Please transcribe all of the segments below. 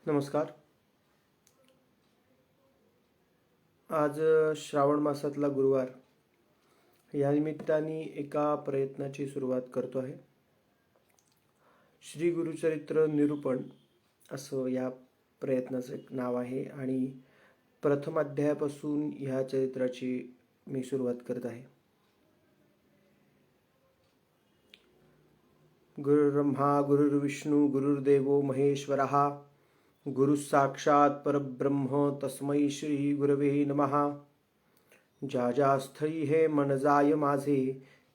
नमस्कार. आज श्रावण मासातला गुरुवार या निमित्ताने एका प्रयत्नाची सुरुवात करतो आहे. श्री गुरुचरित्र निरूपण असं या प्रयत्नाचं एक नाव आहे आणि प्रथम अध्यायापासून ह्या चरित्राची मी सुरुवात करत आहे. गुरुर्ब्रह्मा गुरुर्विष्णू गुरुर्देवो महेश्वरः गुरु साक्षात परब्रह्म तस्मै श्री गुरवे नमः. ज्या ज्या स्थळी हे मन जाय माझे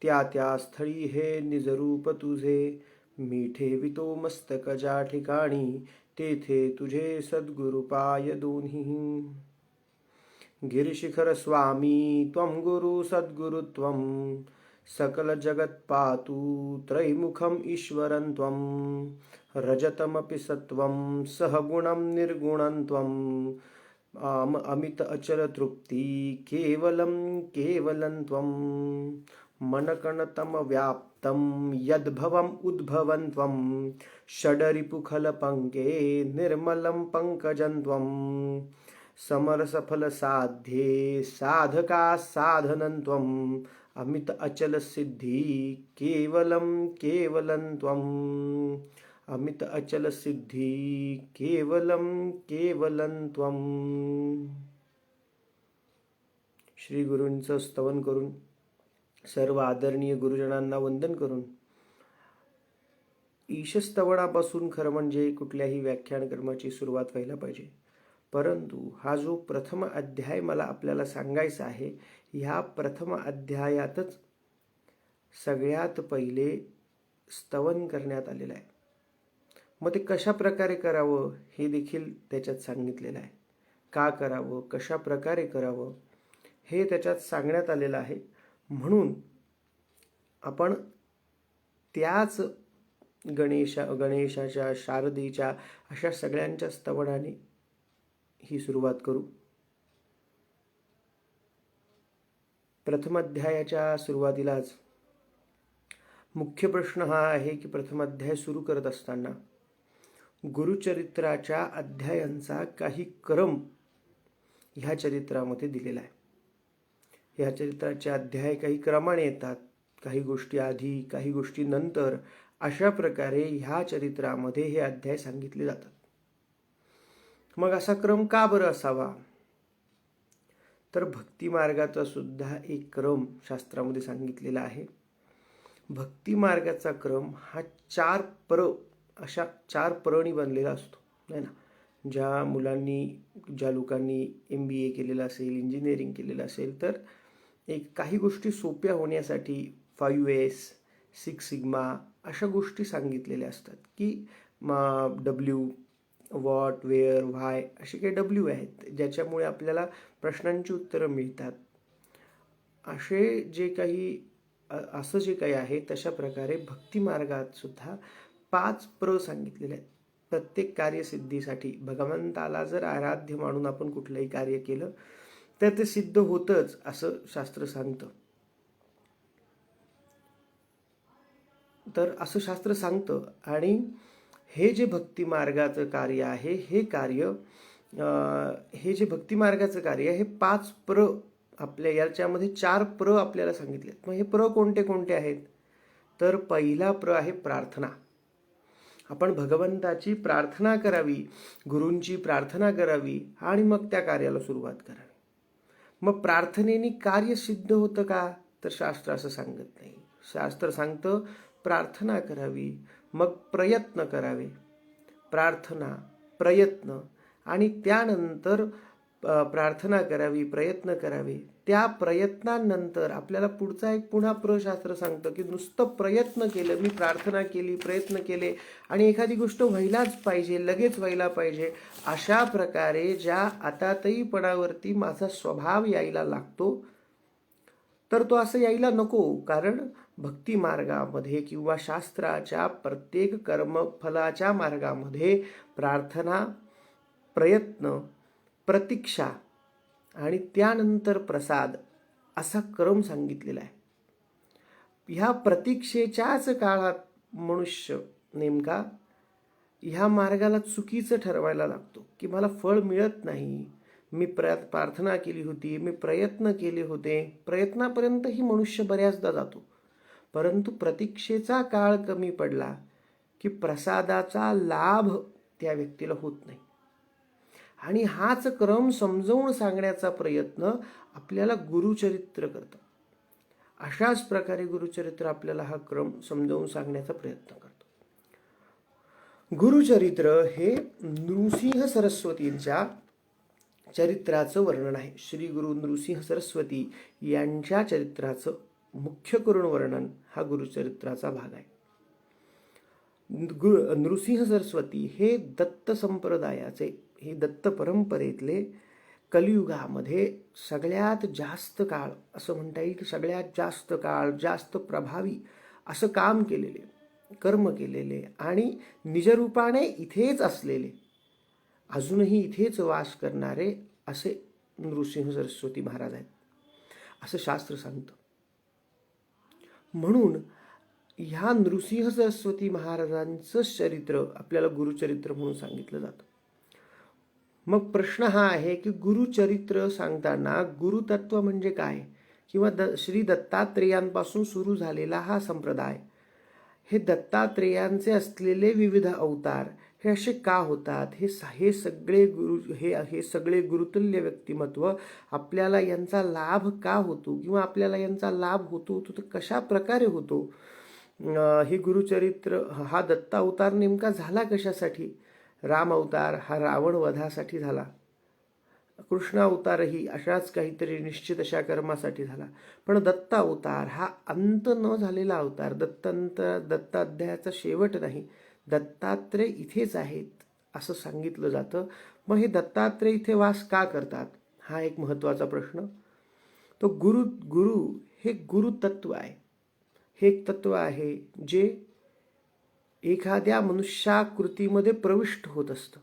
त्या त्या स्थळी हे निजरूप तुझे. मी ठेवितो मस्तक ज्या ठिकाणी तेथे तुझे सद्गुरु पाय दोन्ही. गिरिशिखर स्वामी त्वं गुरु सद्गुरु त्वं सकल जगत पातु त्रैमुखम ईश्वरं त्वं. रजतमपि सत्वं सहगुणं निर्गुणं त्वं. अमित अचल तृप्ति केवलं केवलं त्वं. मनकणतम व्याप्तं यद्भवम् उद्भवं त्वं. षडरिपुखलपङ्के निर्मलं पङ्कजं त्वं. समरसफल साध्ये साधका साधनं त्वं. अमित अचल सिद्धि केवलं केवलं त्वं. अमित अचल सिद्धि केवलं केवलं त्वं. श्री गुरूंचं स्तवन करून, सर्व आदरणीय गुरुजनांना वंदन करून, ईशस्तवनापासून खरं म्हणजे कुठल्याही व्याख्यानक्रमाची सुरुवात व्हायला पाहिजे. परंतु हा जो प्रथम अध्याय मला आपल्याला सांगायचा आहे, ह्या प्रथम अध्यायातच सगळ्यात पहिले स्तवन करण्यात आलेलं आहे. मग ते कशा प्रकारे करावं हे देखील त्याच्यात सांगितलेलं आहे. का करावं, कशा प्रकारे करावं हे त्याच्यात सांगण्यात आलेलं आहे. म्हणून आपण त्याच गणेशाच्या शारदेच्या अशा सगळ्यांच्या स्तवनाने ही सुरुवात करू. प्रथम अध्यायाच्या सुरुवातीलाच मुख्य प्रश्न हा आहे की प्रथम अध्याय सुरू करत असताना गुरुचरित्राच्या अध्यायांचा काही क्रम ह्या चरित्रामध्ये दिलेला आहे. ह्या चरित्राचे अध्याय काही क्रमाने येतात, काही गोष्टी आधी, काही गोष्टी नंतर, अशा प्रकारे ह्या चरित्रामध्ये हे अध्याय सांगितले जातात. मग असा क्रम का बरं असावा? तर भक्ती मार्गाचा सुद्धा एक क्रम शास्त्रामध्ये सांगितलेला आहे. भक्ती मार्गाचा क्रम हा अशा चार परणी बनलेला असतो, नाही ना. ज्या लोकांनी MBA केलेलं असेल, इंजिनिअरिंग केलेलं असेल, तर काही गोष्टी सोप्या होण्यासाठी 5S, 6 सिग्मा अशा गोष्टी सांगितलेल्या असतात की W, व्हॉट, वेअर, व्हाय असे काही W आहेत ज्याच्यामुळे आपल्याला प्रश्नांची उत्तरं मिळतात. असं जे काही आहे तशा प्रकारे भक्ती मार्गात सुद्धा 5 प्र सांगितलेले आहेत. प्रत्येक कार्यसिद्धीसाठी भगवंताला जर आराध्य मानून आपण कुठलंही कार्य केलं तर ते सिद्ध होतच असं शास्त्र सांगतं. तर असं शास्त्र सांगतं. आणि हे जे भक्ती मार्गाचं कार्य आहे, हे जे भक्ती मार्गाचं कार्य आहे, हे 5 प्र आपल्या याच्यामध्ये 4 प्र आपल्याला सांगितले. मग हे प्र कोणते कोणते आहेत? तर पहिला प्र आहे प्रार्थना. आपण भगवंताची प्रार्थना करावी, गुरूंची प्रार्थना करावी आणि मग त्या कार्याला सुरुवात करावी. मग प्रार्थनेने कार्य सिद्ध होतं का? तर शास्त्र असं सांगत नाही. शास्त्र सांगतं प्रार्थना करावी, मग प्रयत्न करावे. प्रार्थना, प्रयत्न आणि त्यानंतर प्रार्थना करावी, प्रयत्न करावे. त्या प्रयत्नानंतर आपल्याला पुन्हा शास्त्र सांगतं की नुसतं प्रयत्न केलं, मी प्रार्थना केली, प्रयत्न केले आणि एखादी गोष्ट व्हायलाच पाहिजे, लगेच व्हायला पाहिजे, अशा प्रकारे ज्या आतातायीपणावरती माझा स्वभाव यायला लागतो, तर तो असं यायला नको. कारण भक्ती मार्गामध्ये किंवा शास्त्राच्या प्रत्येक कर्मफलाच्या मार्गामध्ये प्रार्थना, प्रयत्न, प्रतीक्षा आणि त्यानंतर प्रसाद असा क्रम सांगितलेला आहे. ह्या प्रतीक्षेच्याच काळात मनुष्य नेमका ह्या मार्गाला चुकीचं ठरवायला लागतो की मला फळ मिळत नाही, मी प्रार्थना केली होती, मी प्रयत्न केले होते, प्रयत्नापर्यंतही मनुष्य बऱ्याचदा जातो, परंतु प्रतीक्षेचा काळ कमी पडला की प्रसादाचा लाभ त्या व्यक्तीला होत नाही. आणि हाच क्रम समजावून सांगण्याचा प्रयत्न आपल्याला गुरुचरित्र करतं. अशाच प्रकारे गुरुचरित्र आपल्याला हा क्रम समजावून सांगण्याचा प्रयत्न करतो. गुरुचरित्र हे नृसिंह सरस्वतींच्या चरित्राचं वर्णन आहे. श्री गुरु नृसिंह सरस्वती यांच्या चरित्राचं मुख्य करून वर्णन हा गुरुचरित्राचा भाग आहे. नृसिंह सरस्वती हे दत्त संप्रदायाचे, हे दत्त परंपरेतले कलियुगामध्ये सगळ्यात जास्त काळ असं म्हणता येईल की सगळ्यात जास्त काळ, जास्त प्रभावी असं काम केलेले, कर्म केलेले आणि निजरूपाने इथेच असलेले, अजूनही इथेच वास करणारे असे नृसिंह सरस्वती महाराज आहेत असं शास्त्र सांगतं. म्हणून ह्या नृसिंह सरस्वती महाराजांचं चरित्र आपल्याला गुरुचरित्र म्हणून सांगितलं जातं. मग प्रश्न हा आहे की गुरुचरित्र सांगताना गुरुतत्व म्हणजे काय, किंवा श्री दत्तात्रेयांपासून सुरू झालेला हा संप्रदाय, हे दत्तात्रेयांचे असलेले विविध अवतार हे असे का होतात, हे सगळे गुरुतुल्य व्यक्तिमत्व आपल्याला यांचा लाभ का होतो, किंवा आपल्याला यांचा लाभ होतो तर कशा प्रकारे होतो, हे गुरुचरित्र, हा दत्त अवतार नेमका झाला कशासाठी, राम अवतार हा रावण वधासाठी झाला, कृष्ण अवतारही अशाच काहीतरी निश्चित अशा कर्मासाठी झाला, पण दत्त अवतार हा अंत न झालेला अवतार, दत्ताध्यायाचा शेवट नाही, दत्तात्रेय इथेच आहेत असं सांगितलं जातं. मग हे दत्तात्रेय इथे वास का करतात, हा एक महत्त्वाचा प्रश्न. तो गुरु हे गुरुतत्व आहे. हे एक तत्व आहे जे एखाद्या मनुष्याकृतीमध्ये प्रविष्ट होत असतं.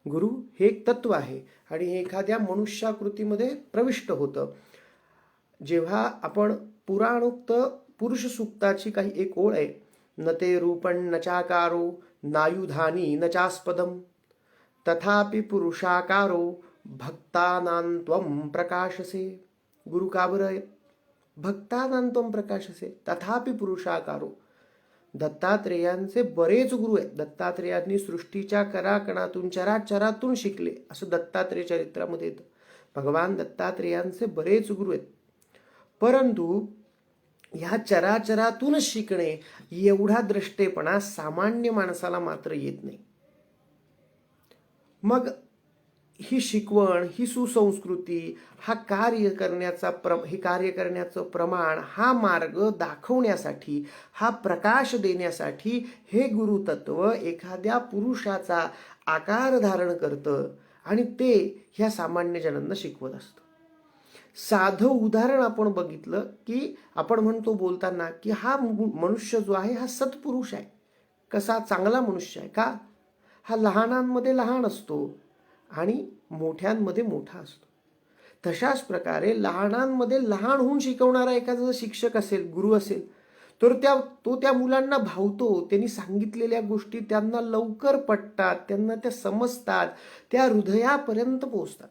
गुरु हे एक तत्व आहे आणि हे एखाद्या मनुष्याकृतीमध्ये प्रविष्ट होतं. जेव्हा आपण पुराणोक्त पुरुष सूक्ताची काही एक ओळ आहे, न ते रूपण न चाकारो नायुधानी न चास्पदम तथापि पुरुषाकारो भक्तानांत्वम प्रकाशसे. गुरु का बरं आहेत, भक्तानांत्वम प्रकाशसे तथापि पुरुषाकारो. दत्तात्रेयांचे बरेच गुरु आहेत. दत्तात्रेयांनी सृष्टीच्या कराकणातून चराचरातून शिकले असं दत्तात्रेय चरित्रामध्ये येतं. भगवान दत्तात्रेयांचे बरेच गुरु आहेत, परंतु ह्या चराचरातूनच शिकणे एवढा द्रष्टेपणा सामान्य माणसाला मात्र येत नाही. मग ही शिकवण, ही सुसंस्कृती, हा कार्य करण्याचं प्रमाण, हा मार्ग दाखवण्यासाठी, हा प्रकाश देण्यासाठी हे गुरुतत्व एखाद्या पुरुषाचा आकार धारण करतं आणि ते ह्या सामान्य जनांना शिकवत असतं. साधं उदाहरण आपण बघितलं की आपण म्हणतो बोलताना की हा मनुष्य जो आहे हा सत्पुरुष आहे. कसा, चांगला मनुष्य आहे. का, हा लहानांमध्ये लहान असतो आणि मोठ्यांमध्ये मोठा असतो. तशाच प्रकारे लहानांमध्ये लहान होऊन शिकवणारा एखादा शिक्षक असेल, गुरु असेल, तर तो त्या मुलांना भावतो. त्यांनी सांगितलेल्या गोष्टी त्यांना लवकर पटतात, त्यांना त्या समजतात, त्या हृदयापर्यंत पोहोचतात.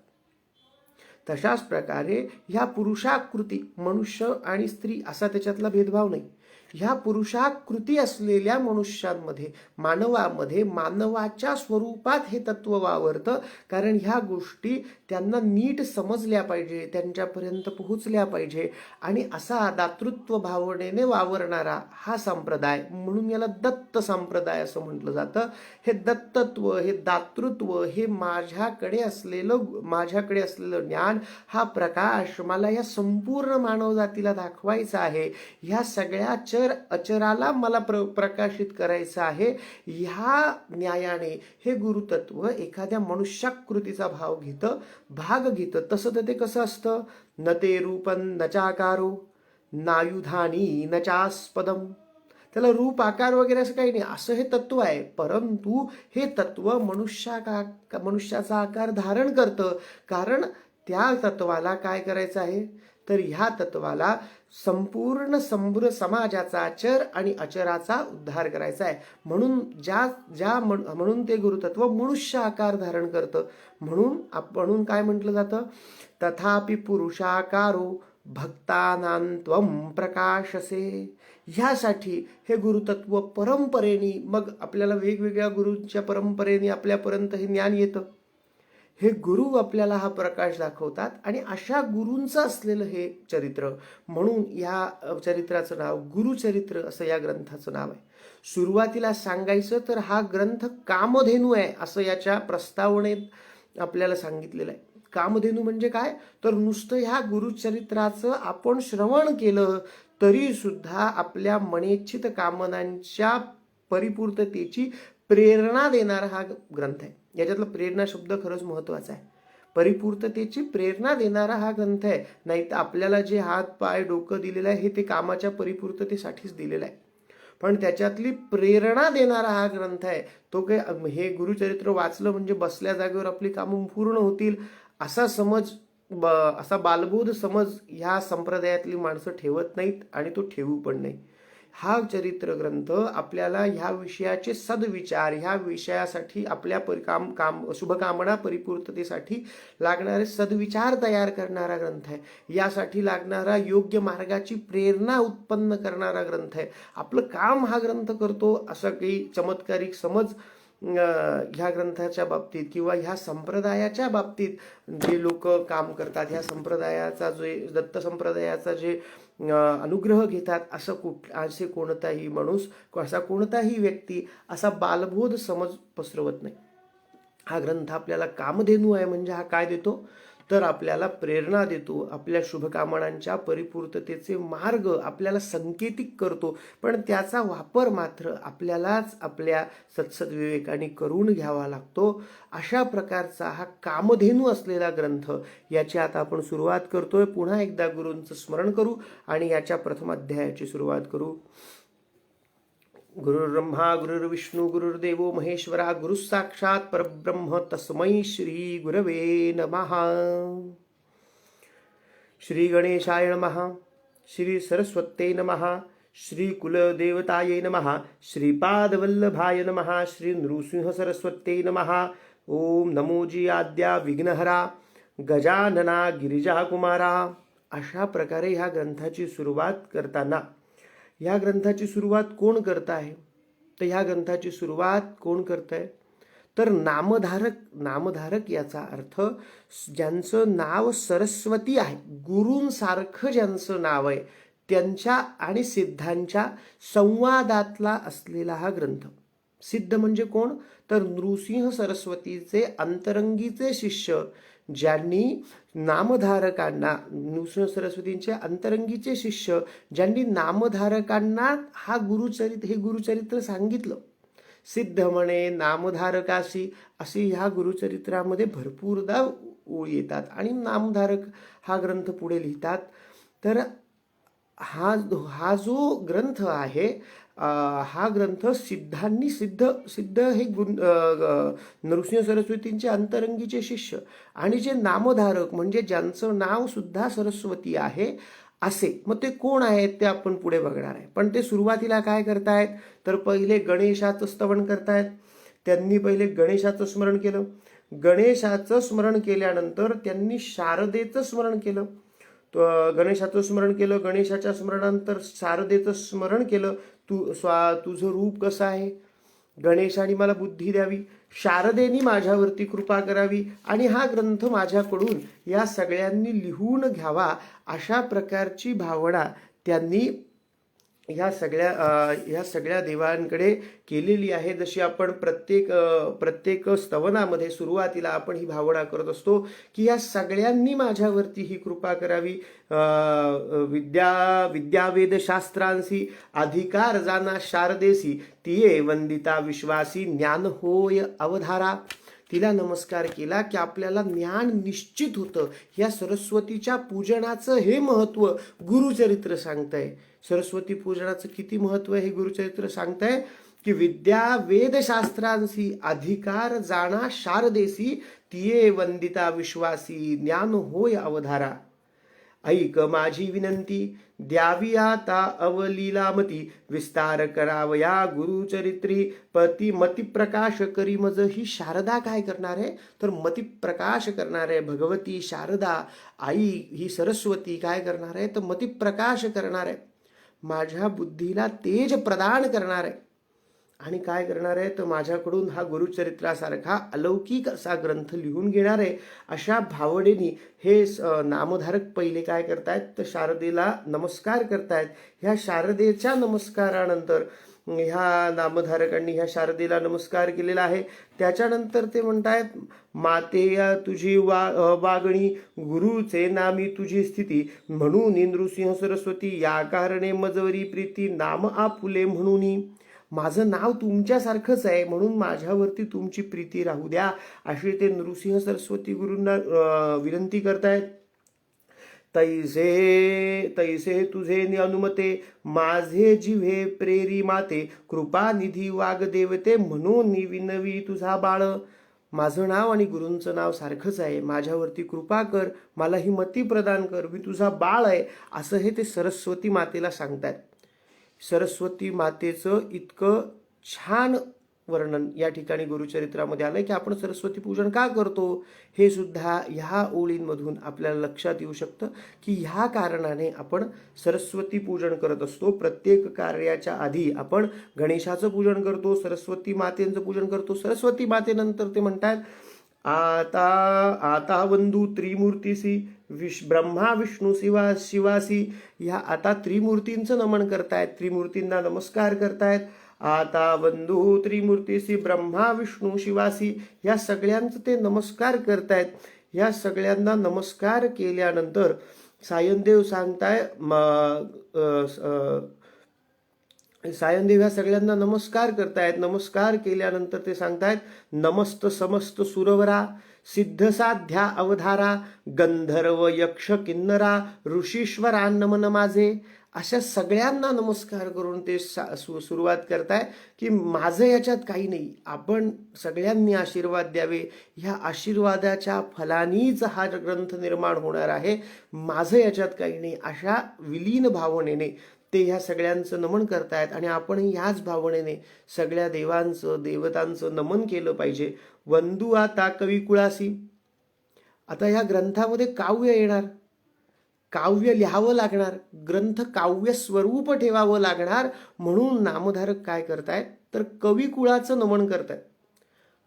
तशाच प्रकारे ह्या पुरुषाकृती, मनुष्य आणि स्त्री असा त्याच्यातला भेदभाव नाही, ह्या पुरुषाकृती असलेल्या मनुष्यांमध्ये, मानवामध्ये, मानवाच्या स्वरूपात हे तत्व वावरतं. कारण ह्या गोष्टी त्यांना नीट समजल्या पाहिजे, त्यांच्यापर्यंत पोहोचल्या पाहिजे. आणि असा दातृत्व भावनेने वावरणारा हा संप्रदाय, म्हणून याला दत्त संप्रदाय असं म्हटलं जातं. हे दत्तत्व, हे दातृत्व, हे माझ्याकडे असलेलं ज्ञान, हा प्रकाश मला या संपूर्ण मानवजातीला दाखवायचा आहे. ह्या सगळ्या अचराला मला प्रकाशित करायचं आहे. ह्या न्यायाने हे गुरुतत्व एखाद्या मनुष्याकृतीचा भाग घेतं. तसं तर ते कसं असतं, न ते रूपं न चाकारो नायुधानी न चास्पदम. त्याला रूप, आकार वगैरे असं काही नाही, असं हे तत्व आहे. परंतु हे तत्व मनुष्याचा आकार धारण करतं. कारण त्या तत्वाला काय करायचं आहे, तर ह्या तत्वाला संपूर्ण समाजाचा अचर आणि अचराचा उद्धार करायचा आहे. म्हणून ते गुरुतत्व मनुष्य आकार धारण करतं. म्हणून काय म्हटलं जातं, तथापि पुरुषाकारो भक्तानां प्रकाशसे. ह्यासाठी हे गुरुतत्व परंपरेने, मग आपल्याला वेगवेगळ्या गुरूंच्या परंपरेने आपल्यापर्यंत हे ज्ञान येतं. हे गुरु आपल्याला हा प्रकाश दाखवतात आणि अशा गुरूंचं असलेलं हे चरित्र, म्हणून या चरित्राचं नाव गुरुचरित्र असं या ग्रंथाचं नाव आहे. सुरुवातीला सांगायचं तर हा ग्रंथ कामधेनू आहे असं याच्या प्रस्तावनेत आपल्याला सांगितलेलं आहे. कामधेनू म्हणजे काय, तर नुसतं ह्या गुरुचरित्राचं आपण श्रवण केलं तरी सुद्धा आपल्या मनेच्छित कामनांच्या परिपूर्ततेची प्रेरणा देणारा हा ग्रंथ आहे. याच्यातला प्रेरणा शब्द खरंच महत्वाचा आहे. परिपूर्ततेची प्रेरणा देणारा हा ग्रंथ आहे. नाही तर आपल्याला जे हात पाय डोकं दिलेलं आहे हे ते कामाच्या परिपूर्ततेसाठीच दिलेलं आहे, पण त्याच्यातली प्रेरणा देणारा हा ग्रंथ आहे. तो काय हे गुरुचरित्र वाचलं म्हणजे बसल्या जागेवर आपली कामं पूर्ण होतील असा बालबोध समज ह्या संप्रदायातली माणसं ठेवत नाहीत आणि तो ठेवू पण नाही. हा चरित्र ग्रंथ आपल्याला ह्या विषयाचे सद्विचार, ह्या विषयासाठी आपल्या शुभकामना परिपूर्ततेसाठी लागणारे सद्विचार तयार करणारा ग्रंथ आहे. यासाठी लागणारा योग्य मार्गाची प्रेरणा उत्पन्न करणारा ग्रंथ आहे. आपलं काम हा ग्रंथ करतो असं काही चमत्कारिक समज ह्या ग्रंथाच्या बाबतीत किंवा ह्या संप्रदायाच्या बाबतीत जे लोक काम करतात, ह्या संप्रदायाचा जे दत्त संप्रदायाचा जे अनुग्रह घेतात, असे कोणताही माणूस, असा कोणताही व्यक्ती असा बालबोध समज पसरवत नाही. हा ग्रंथ आपल्याला कामधेनू आहे म्हणजे हा काय देतो, तर आपल्याला प्रेरणा देतो, आपल्या शुभकामनांच्या परिपूर्ततेचे मार्ग आपल्याला संकेतिक करतो, पण त्याचा वापर मात्र आपल्यालाच आपल्या सत्सद्विवेकाने करून घ्यावा लागतो. अशा प्रकारचा हा कामधेनू असलेला ग्रंथ, याची आता आपण सुरुवात करतोय. पुन्हा एकदा गुरूंचं स्मरण करू आणि याच्या प्रथम अध्यायाची सुरुवात करू. गुरुर्ब्रह्मा गुरुर्विष्णू गुरुर्देवो महेश्वरा, गुरु साक्षात परब्रह्म तस्मै श्री गुरवे नमः. श्री गणेशाय नमः, श्री सरस्वते नमः, श्री कुलदेवताये नमः, श्रीपादवल्लभाय नमः, श्री नृसिंह सरस्वते नमः. ओम नमोजी आद्या विघ्नहरा, गजानना गिरिजा कुमारा. अशा प्रकारे ह्या ग्रंथाची सुरुवात करताना, ह्या ग्रंथाची सुरुवात कोण करत आहे, तर ह्या ग्रंथाची सुरुवात कोण करत आहे, तर नामधारक याचा अर्थ ज्यांचं नाव सरस्वती आहे, गुरूंसारखं ज्यांचं नाव आहे, त्यांच्या आणि सिद्धांच्या संवादातला असलेला हा ग्रंथ. सिद्ध म्हणजे कोण, तर नृसिंह सरस्वतीचे अंतरंगीचे शिष्य, ज्यांनी नामधारकांना, नृसिंह सरस्वतींचे अंतरंगीचे शिष्य ज्यांनी नामधारकांना हे गुरुचरित्र सांगितलं. सिद्ध म्हणे नामधारकाशी, अशी ह्या गुरुचरित्रामध्ये भरपूरदा ओळी येतात आणि नामधारक हा ग्रंथ पुढे लिहितात. तर हा जो ग्रंथ आहे, हा ग्रंथ सिद्ध हे नृसिंह सरस्वतींचे अंतरंगीचे शिष्य आणि जे नामधारक म्हणजे ज्यांचं नाव सुद्धा सरस्वती आहे असे, मग ते कोण आहेत ते आपण पुढे बघणार आहे. पण ते सुरुवातीला काय करतायत, तर पहिले गणेशाचं स्तवन करतायत. त्यांनी पहिले गणेशाचं स्मरण केलं. गणेशाचं स्मरण केल्यानंतर त्यांनी शारदेचं स्मरण केलं. गणेशाचं स्मरण केलं, गणेशाच्या स्मरणानंतर शारदेचं स्मरण केलं. तुझं रूप कसं आहे, गणेशाने मला बुद्धी द्यावी, शारदेनी माझ्यावरती कृपा करावी आणि हा ग्रंथ माझ्याकडून या सगळ्यांनी लिहून घ्यावा, अशा प्रकारची भावना त्यांनी ह्या सगळ्या देवांकडे केलेली आहे. जशी आपण प्रत्येक स्तवनामध्ये सुरुवातीला आपण ही भावना करत असतो की या सगळ्यांनी माझ्यावरती ही कृपा करावी. विद्यावेद शास्त्रांसी अधिकार जाना शारदेसी, तिये वंदिता विश्वासी ज्ञान होय अवधारा. तिला नमस्कार केला की आपल्याला ज्ञान निश्चित होतं. या सरस्वतीच्या पूजनाचं हे महत्व गुरुचरित्र सांगतंय. सरस्वती पूजनाचं किती महत्व हे गुरुचरित्र सांगतंय की विद्या वेदशास्त्रांसी अधिकार जाणा शारदेसी, तिये वंदिता विश्वासी ज्ञान होय अवधारा. ऐक माझी विनंती, द्यावी आता अवलीलामती, विस्तार करावया गुरुचरित्री, पती मती प्रकाश करी मज. ही शारदा काय करणार आहे, तर मती प्रकाश करणार आहे. भगवती शारदा आई ही सरस्वती काय करणार आहे, तर मती प्रकाश करणार आहे, माझ्या बुद्धीला तेज प्रदान करणार आहे. आणि काय करणार आहे, तर माझ्याकडून हा गुरुचरित्रासारखा अलौकिक असा ग्रंथ लिहून घेणार आहे. अशा भावनेनी हे नामधारक पहिले काय करतायत, तर शारदेला नमस्कार करतायत. ह्या शारदेच्या नमस्कारानंतर ह्या नामधारकांनी ह्या शारदेला नमस्कार केलेला आहे. त्याच्यानंतर ते म्हणतायत, मातेया तुझी वागणी, गुरुचे नामी तुझी स्थिती, म्हणून नृसिंह सरस्वती या कारणे मजवरी प्रीती, नाम आपुले म्हणून. माझं नाव तुमच्यासारखंच आहे म्हणून माझ्यावरती तुमची प्रीती राहू द्या, अशी ते नृसिंह सरस्वती गुरूंना विनंती करतायत. तैसे तैसे तुझे अनुमते, माझे जिव्हे प्रेरी माते, कृपा निधी वागदेवते, म्हणून विनवी तुझा बाळ. माझं नाव आणि गुरूंचं नाव सारखंच आहे, माझ्यावरती कृपा कर, मला ही मती प्रदान कर, मी तुझा बाळ आहे, असं हे ते सरस्वती मातेला सांगतात. सरस्वती मातेचं इतकं छान वर्णन या ठिकाणी गुरुचरित्रामध्ये आलंय की आपण सरस्वती पूजन का करतो हे सुद्धा ह्या ओळींमधून आपल्याला लक्षात येऊ शकतं की ह्या कारणाने आपण सरस्वती पूजन करत असतो. प्रत्येक कार्याच्या आधी आपण गणेशाचं पूजन करतो, सरस्वती मातेचं पूजन करतो. सरस्वती मातेनंतर ते म्हणतात, आता आता वंदू त्रिमूर्तीसी, ब्रह्मा विष्णू शिवासी. ह्या आता त्रिमूर्तींचं नमन करतायत, त्रिमूर्तींना नमस्कार करतायत. आता वंदू त्रिमूर्तीसी, ब्रह्मा विष्णू शिवासी, या सगळ्यांचं ते नमस्कार करतायत. या सगळ्यांना नमस्कार केल्यानंतर सायनदेव सांगताय, सायनदेव ह्या सगळ्यांना नमस्कार करतायत. नमस्कार केल्यानंतर ते सांगतायत, नमस्त समस्त सुरवरा, सिद्धसाध्या अवधारा, गंधर्व यक्ष किन्नरा, ऋषीश्वरा नमन माझे. अशा सगळ्यांना नमस्कार करून ते सुरुवात करताय की माझं याच्यात काही नाही, आपण सगळ्यांनी आशीर्वाद द्यावे, ह्या आशीर्वादाच्या फलानीच हा ग्रंथ निर्माण होणार आहे, माझं याच्यात काही नाही, अशा विलीन भावनेने ते ह्या सगळ्यांचं नमन करतायत. आणि आपण ह्याच भावनेने सगळ्या देवांचं देवतांचं नमन केलं पाहिजे. वंदू आता कविकुळासी. आता ह्या ग्रंथामध्ये काव्य येणार, काव्य लिहावं लागणार, ग्रंथ काव्य स्वरूप ठेवावं लागणार, म्हणून नामधारक काय करतायत, तर कविकुळाचं नमन करतायत.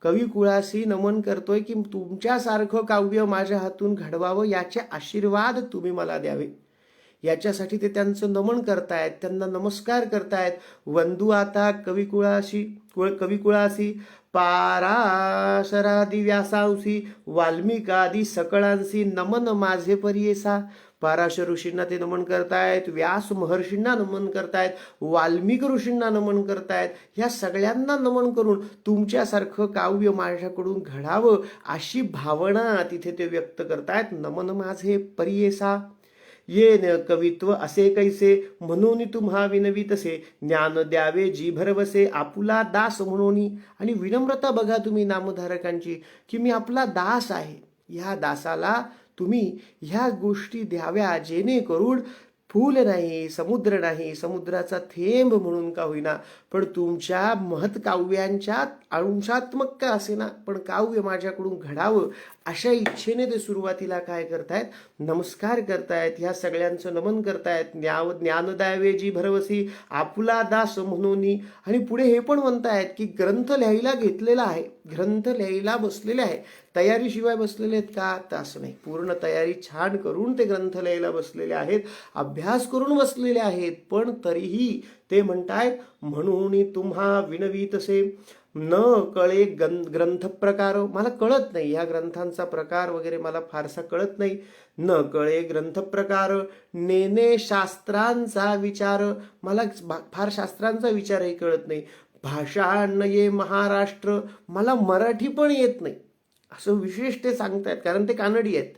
कविकुळाशी नमन करतोय की तुमच्यासारखं काव्य माझ्या हातून घडवावं, याचे आशीर्वाद तुम्ही मला द्यावे, याच्यासाठी ते त्यांचं नमन करतायत, त्यांना नमस्कार करतायत. वंदू आता कविकुळाशी पाराशरादी व्यासांसी, वाल्मिकादी सकळांसी, नमन माझे परियेसा. पाराशर ऋषींना ते नमन करतायत, व्यास महर्षींना नमन करतायत, वाल्मिक ऋषींना नमन करतायत. ह्या सगळ्यांना नमन करून तुमच्यासारखं काव्य माझ्याकडून घडावं अशी भावना तिथे ते व्यक्त करतायत. नमन माझे परियेसा. ये न कवित्व असे कैसे, म्हणून तुम्हा विनवी तसे, ज्ञान द्यावे जी भरवसे, आपुला दास म्हणून. आणि विनम्रता बघा तुम्ही नामधारकांची की मी आपला दास आहे, ह्या दासाला तुम्ही ह्या गोष्टी द्याव्या जेणेकरून फूल नाही, समुद्र नाही, समुद्राचा थेंब म्हणून का होईना, पण तुमच्या महत्काव्यांच्या अंशात्मक का असेना, पण काव्य माझ्याकडून घडावं अशा इच्छेने ते सुरुवातीला काय करतायत, नमस्कार करतायत. ह्या सगळ्यांचं नमन करतायत. ज्ञानदायवे जी भरवसी, आपुला दास म्हणून. आणि पुढे हे पण म्हणतायत की ग्रंथ लिहायला घेतलेला आहे, ग्रंथ लिहायला बसलेले आहे, तयारीशिवाय बसलेले आहेत का, तर असं नाही, पूर्ण तयारी छान करून ते ग्रंथ लिहायला बसलेले आहेत, अभ्यास करून बसलेले आहेत. पण तरीही ते म्हणतायत, म्हणून तुम्हा विनवी तसे, न कळे ग्रंथ प्रकार. मला कळत नाही, ह्या ग्रंथांचा प्रकार वगैरे मला फारसा कळत नाही. न कळे ग्रंथ प्रकार, नेने शास्त्रांचा विचार. मला फार शास्त्रांचा विचारही कळत नाही. भाषा न ये महाराष्ट्र. मला मराठी पण येत नाही, असं विशेष ते सांगतायत, कारण ते कानडी आहेत.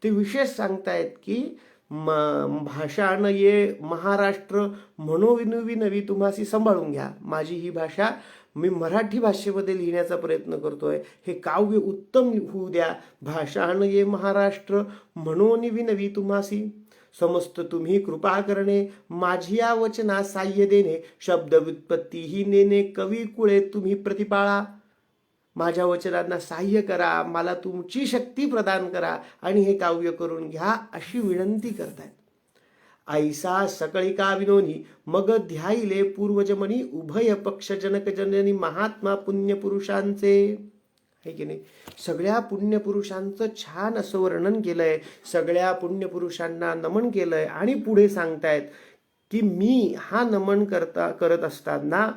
ते विशेष सांगतायत की भाषा न ये महाराष्ट्र, मनोविनवी नवी तुम्हासी सांभाळून घ्या. माझी ही भाषा मी मराठी भाषेमध्ये लिहिण्याचा प्रयत्न करतोय, हे काव्य उत्तम होऊ द्या. भाषा न ये महाराष्ट्र, मनोविनवी तुम्हासी. समस्त तुम्ही कृपा करणे, माझी या वचना साह्य देणे, शब्द व्युत्पत्ती ही नेणे, कवी कुळे तुम्ही प्रतिपाळा. माझ्या वचनांना साह्य करा, मला तुमची शक्ती प्रदान करा आणि हे काव्य करून घ्या अशी विनंती करतायत. ऐसा सकळिका विनोनी मग ध्याईले पूर्वजमनी, उभय पक्ष जनक जननी महात्मा पुण्यपुरुषांचे. आहे की नाही? सगळ्या पुण्यपुरुषांचं छान असं वर्णन केलंय, सगळ्या पुण्यपुरुषांना नमन केलंय आणि पुढे सांगतायत की मी हा नमन करत असताना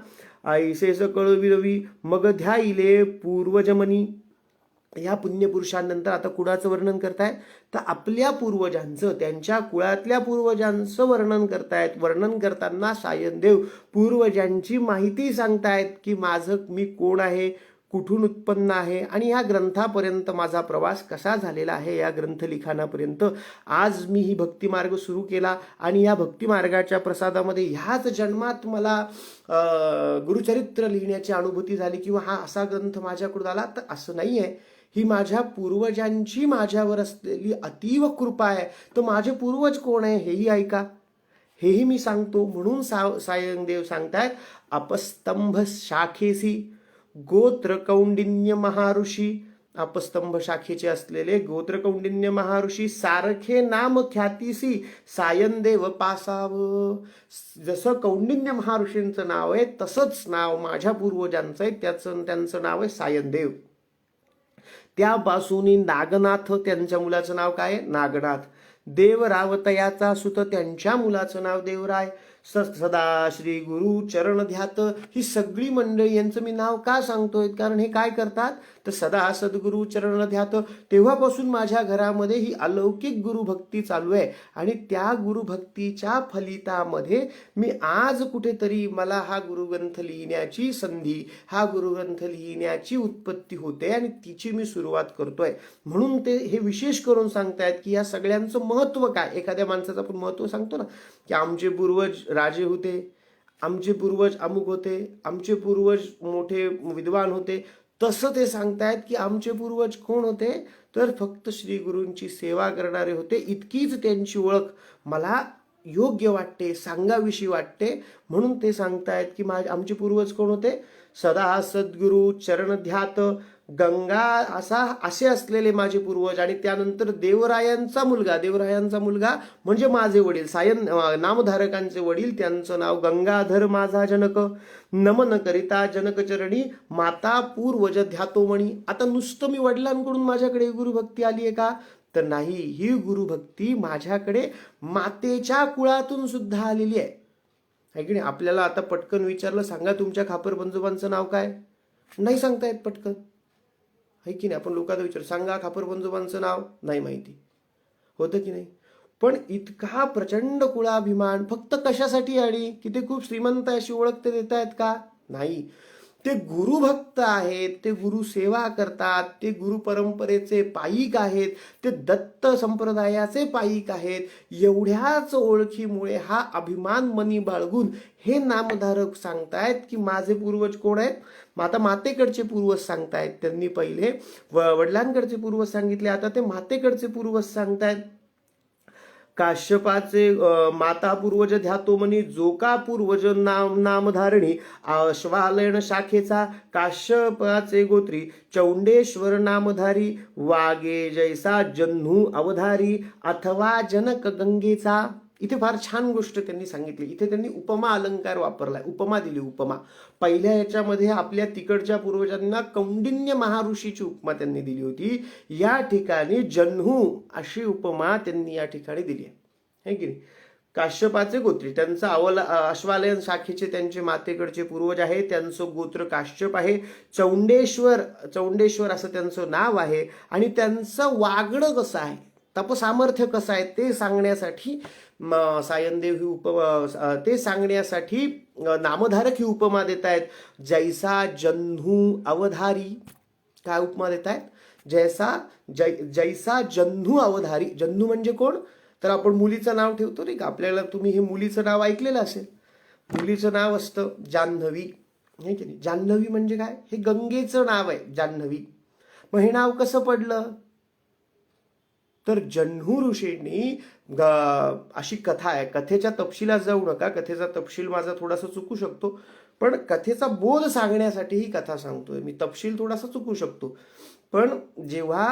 ऐसे सकळ विरवी मग ध्याईले पूर्वजमनी. या पुण्यपुरुषांनंतर आता कुणाचं वर्णन करतायत? तर आपल्या पूर्वजांचं, त्यांच्या कुळातल्या पूर्वजांचं वर्णन करतायत. वर्णन करताना सायनदेव पूर्वजांची माहिती सांगतायत की मी कोण आहे, कुठून उत्पन्न आहे आणि या ग्रंथापर्यंत माझा प्रवास कसा झालेला आहे. या ग्रंथलिखाणापर्यंत आज मी ही भक्तिमार्ग सुरू केला आणि या भक्तिमार्गाच्या प्रसादामध्ये ह्याच जन्मात मला गुरुचरित्र लिहिण्याची अनुभूती झाली किंवा हा असा ग्रंथ माझ्याकडून आला. तर असं नाही आहे, ही माझ्या पूर्वजांची माझ्यावर असलेली अतीव कृपा आहे. तर माझे पूर्वज कोण आहे हेही ऐका, हेही मी सांगतो. म्हणून सायनदेव सांगतायत, अपस्तंभ शाखेसी गोत्र कौंडिन्य महाऋषी. अपस्तंभ शाखेचे असलेले गोत्र कौंडिन्य महाऋषी सारखे नाम ख्यातीसी सायनदेव पासावं. जसं कौंडिन्य महाऋषींचं नाव आहे तसंच नाव माझ्या पूर्वजांचं आहे, त्यांचं नाव आहे सायनदेव. त्यापासून नागनाथ, त्यांच्या मुलाचं नाव काय? नागनाथ. देवरावतयाचा सुत, त्यांच्या मुलाचं नाव देवराय. सदा श्री गुरु चरण ध्यात. ही सगळी मंडळी यांचं मी नाव का सांगतोय? कारण हे काय करतात तर सदा सद्गुरु चरण ध्यात. तेव्हापासून माझ्या घरामध्ये ही अलौकिक गुरुभक्ती चालू आहे आणि त्या गुरुभक्तीच्या फलितामध्ये मी आज कुठेतरी मला हा गुरुग्रंथ लिहिण्याची संधी, हा गुरुग्रंथ लिहिण्याची उत्पत्ती होते आणि तिची मी सुरुवात करतोय. म्हणून ते हे विशेष करून सांगतायत की या सगळ्यांचं महत्व काय. एखाद्या माणसाचं आपण महत्व सांगतो ना की आमचे पूर्वज राजे होते, आमचे पूर्वज अमुक होते, आमचे पूर्वज मोठे विद्वान होते. तसं ते सांगतायत की आमचे पूर्वज कोण होते तर फक्त श्री गुरूंची सेवा करणारे होते. इतकीच त्यांची ओळख मला योग्य वाटते, सांगाविषयी वाटते. म्हणून ते सांगतायत की आमचे पूर्वज कोण होते? सदा सद्गुरु चरण ध्यात गंगा असे असलेले माझे पूर्वज. आणि त्यानंतर देवरायांचा मुलगा म्हणजे माझे वडील, नामधारकांचे वडील, त्यांचं नाव गंगाधर माझा जनक. नमन करिता जनक चरणी माता पूर्वज ध्यातोमणी. आता नुसतं मी वडिलांकडून माझ्याकडे गुरुभक्ती आली आहे का तर नाही, ही गुरुभक्ती माझ्याकडे मातेच्या कुळातून सुद्धा आलेली आहे. की नाही? आपल्याला आता पटकन विचारलं, सांगा तुमच्या खापर पंजोबांचं नाव काय, नाही सांगता येत पटकन, आहे की नाही? आपण लोकांना विचार, सांगा खापर पंजोबांचं नाव, नाही माहिती, होतं की नाही? पण इतका प्रचंड कुळाभिमान फक्त कशासाठी? आणि की ते खूप श्रीमंत अशी ओळख ते देत आहेत का? नाही, ते गुरुभक्त आहेत, ते गुरु सेवा करतात, ते गुरु परंपरेचे पायिक आहेत, ते दत्त संप्रदायाचे पायिक आहेत. एवढ्याच ओळखीमुळे हा अभिमान मनी बाळगून हे नामधारक सांगतायत की माझे पूर्वज कोण आहेत. आता मातेकडचे पूर्वज सांगतायत. त्यांनी पहिले वडिलांकडचे पूर्वज सांगितले, आता ते मातेकडचे पूर्वज सांगतायत. काश्यपाचे माता पूर्वज ध्यातोमनी, जोका पूर्वज नामधारणी अश्वालयन शाखेचा काश्यपाचे गोत्री चौंडेश्वर नामधारी, वागे जैसा जन्हू अवधारी अथवा जनक गंगेचा. इथे फार छान गोष्ट त्यांनी सांगितली. इथे त्यांनी उपमा अलंकार वापरलाय, उपमा दिली. उपमा पहिल्या याच्यामध्ये आपल्या तिकडच्या पूर्वजांना कौंडिन्य महाऋषीची उपमा त्यांनी दिली होती. या ठिकाणी जन्हू अशी उपमा त्यांनी या ठिकाणी दिली आहे की नाही? काश्यपाचे गोत्री, त्यांचा अश्वालयन शाखेचे त्यांचे मातेकडचे पूर्वज आहे, त्यांचं गोत्र काश्यप आहे. चौंडेश्वर असं त्यांचं नाव आहे आणि त्यांचं वागणं कसं आहे, तपसामर्थ्य कसं आहे ते सांगण्यासाठी सायनदेव ही ते सांगण्यासाठी नामधारक ही उपमा देत आहेत. जैसा जन्हू अवधारी, काय उपमा देत आहेत? जैसा जन्हू अवधारी. जन्हू म्हणजे कोण तर आपण मुलीचं नाव ठेवतो नाही का आपल्याला, तुम्ही हे मुलीचं नाव ऐकलेलं असेल. मुलीचं नाव असतं जान्हवी, नाही की नाही? जान्हवी म्हणजे काय? हे गंगेचं नाव आहे जान्हवी. मग हे नाव कसं पडलं? तर जन्हू ऋषींनी अशी कथा आहे, कथेच्या तपशिलात जाऊ नका, कथेचा तपशील माझा थोडासा चुकू शकतो, पण कथेचा बोध सांगण्यासाठी ही कथा सांगतोय मी. तपशील थोडासा चुकू शकतो, पण जेव्हा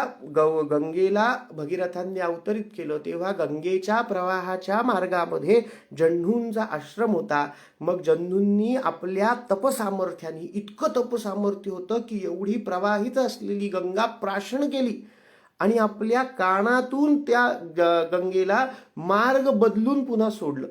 गंगेला भगीरथांनी अवतरित केलं तेव्हा गंगेच्या प्रवाहाच्या मार्गामध्ये जन्हूंचा आश्रम होता. मग जन्हूंनी आपल्या तपसामर्थ्याने, इतकं तपसामर्थ्य होतं की एवढी प्रवाहित असलेली गंगा प्राशन केली आणि आपल्या कानातून त्या गंगेला मार्ग बदलून पुन्हा सोडलं.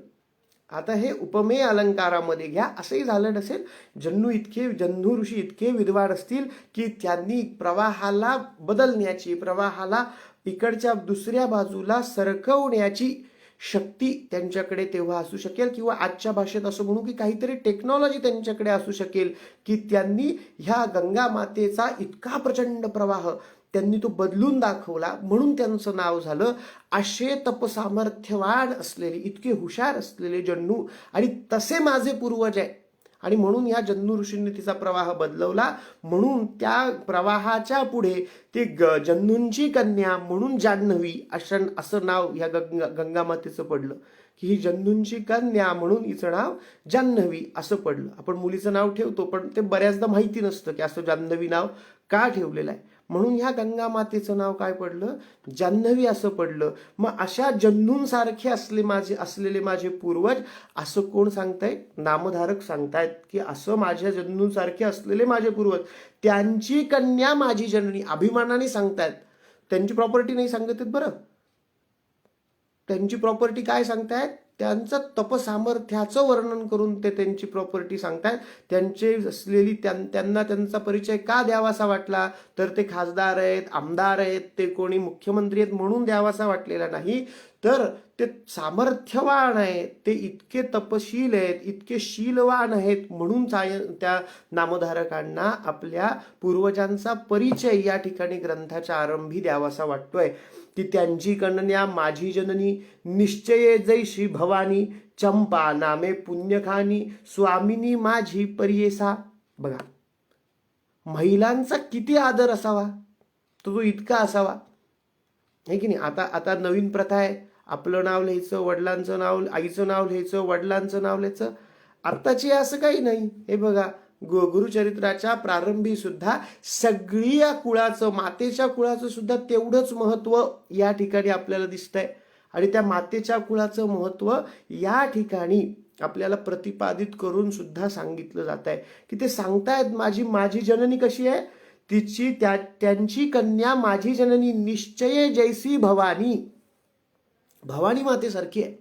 आता हे उपमेय अलंकारामध्ये घ्या. असंही झालं नसेल, जन्हू ऋषी इतके विद्वान असतील की त्यांनी प्रवाहाला बदलण्याची, प्रवाहाला इकडच्या दुसऱ्या बाजूला सरकवण्याची शक्ती त्यांच्याकडे तेव्हा असू शकेल, किंवा आजच्या भाषेत असं म्हणू की काहीतरी टेक्नॉलॉजी त्यांच्याकडे असू शकेल की त्यांनी ह्या गंगा मातेचा इतका प्रचंड प्रवाह त्यांनी तो बदलून दाखवला, म्हणून त्यांचं नाव झालं. असे तपसामर्थ्यवान असलेले, इतके हुशार असलेले जन्हू, आणि तसे माझे पूर्वज आहे, आणि म्हणून या जन्हू ऋषींनी तिचा प्रवाह बदलवला. म्हणून त्या प्रवाहाच्या पुढे ते जन्हूंची कन्या म्हणून जान्हवी असं नाव ह्या गंगा मातेचं पडलं, की ही जन्हूंची कन्या म्हणून हिचं नाव जान्हवी असं पडलं. आपण मुलीचं नाव ठेवतो, पण ते बऱ्याचदा माहिती नसतं की असं जान्हवी नाव का ठेवलेलं आहे. म्हणून ह्या गंगा मातेचं नाव काय पडलं? जान्हवी असं पडलं. मग अशा जन्हूंसारखे असलेले माझे पूर्वज, असं कोण सांगतायत? नामधारक सांगतायत की असं माझ्या जन्हूंसारखे असलेले माझे पूर्वज, त्यांची कन्या माझी जननी, अभिमानाने सांगतायत. त्यांची प्रॉपर्टी नाही सांगत बरं. त्यांची प्रॉपर्टी काय सांगतायत? त्यांचं तपसामर्थ्याचं वर्णन करून ते त्यांची प्रॉपर्टी सांगतायत. त्यांचे असलेली त्यांना त्यांचा परिचय का द्यावासा वाटला? तर ते खासदार आहेत, आमदार आहेत, ते कोणी मुख्यमंत्री आहेत म्हणून द्यावासा वाटलेला नाही, तर ते सामर्थ्यवान आहेत, ते इतके तपशील आहेत, इतके शीलवान आहेत, म्हणून त्या नामधारकांना आपल्या पूर्वजांचा परिचय या ठिकाणी ग्रंथाच्या आरंभी द्यावासा वाटतोय की त्यांची कन्या माझी जननी, निश्चये जैशी भवानी, चंपा नामे पुण्यखानी, स्वामिनी माझी परियेसा. बघा, महिलांचा किती आदर असावा, तो इतका असावा, आहे की नाही. आता नवीन प्रथा आहे, आपलं नाव लिहायचं, वडिलांचं नाव, आईचं नाव लिहायचं, वडिलांचं नाव लिहायचं. आत्ताची असं काही नाही. हे बघा, गुरुचरित्राच्या प्रारंभी सुद्धा सगळी या कुळाचं, मातेच्या कुळाचं सुद्धा तेवढंच महत्व या ठिकाणी आपल्याला दिसतंय. आणि त्या मातेच्या कुळाचं महत्व या ठिकाणी आपल्याला प्रतिपादित करून सुद्धा सांगितलं जात आहे की ते सांगतायत माझी जननी कशी आहे, त्यांची कन्या माझी जननी, निश्चये जैसी भवानी, भवानी मातेसारखी आहे.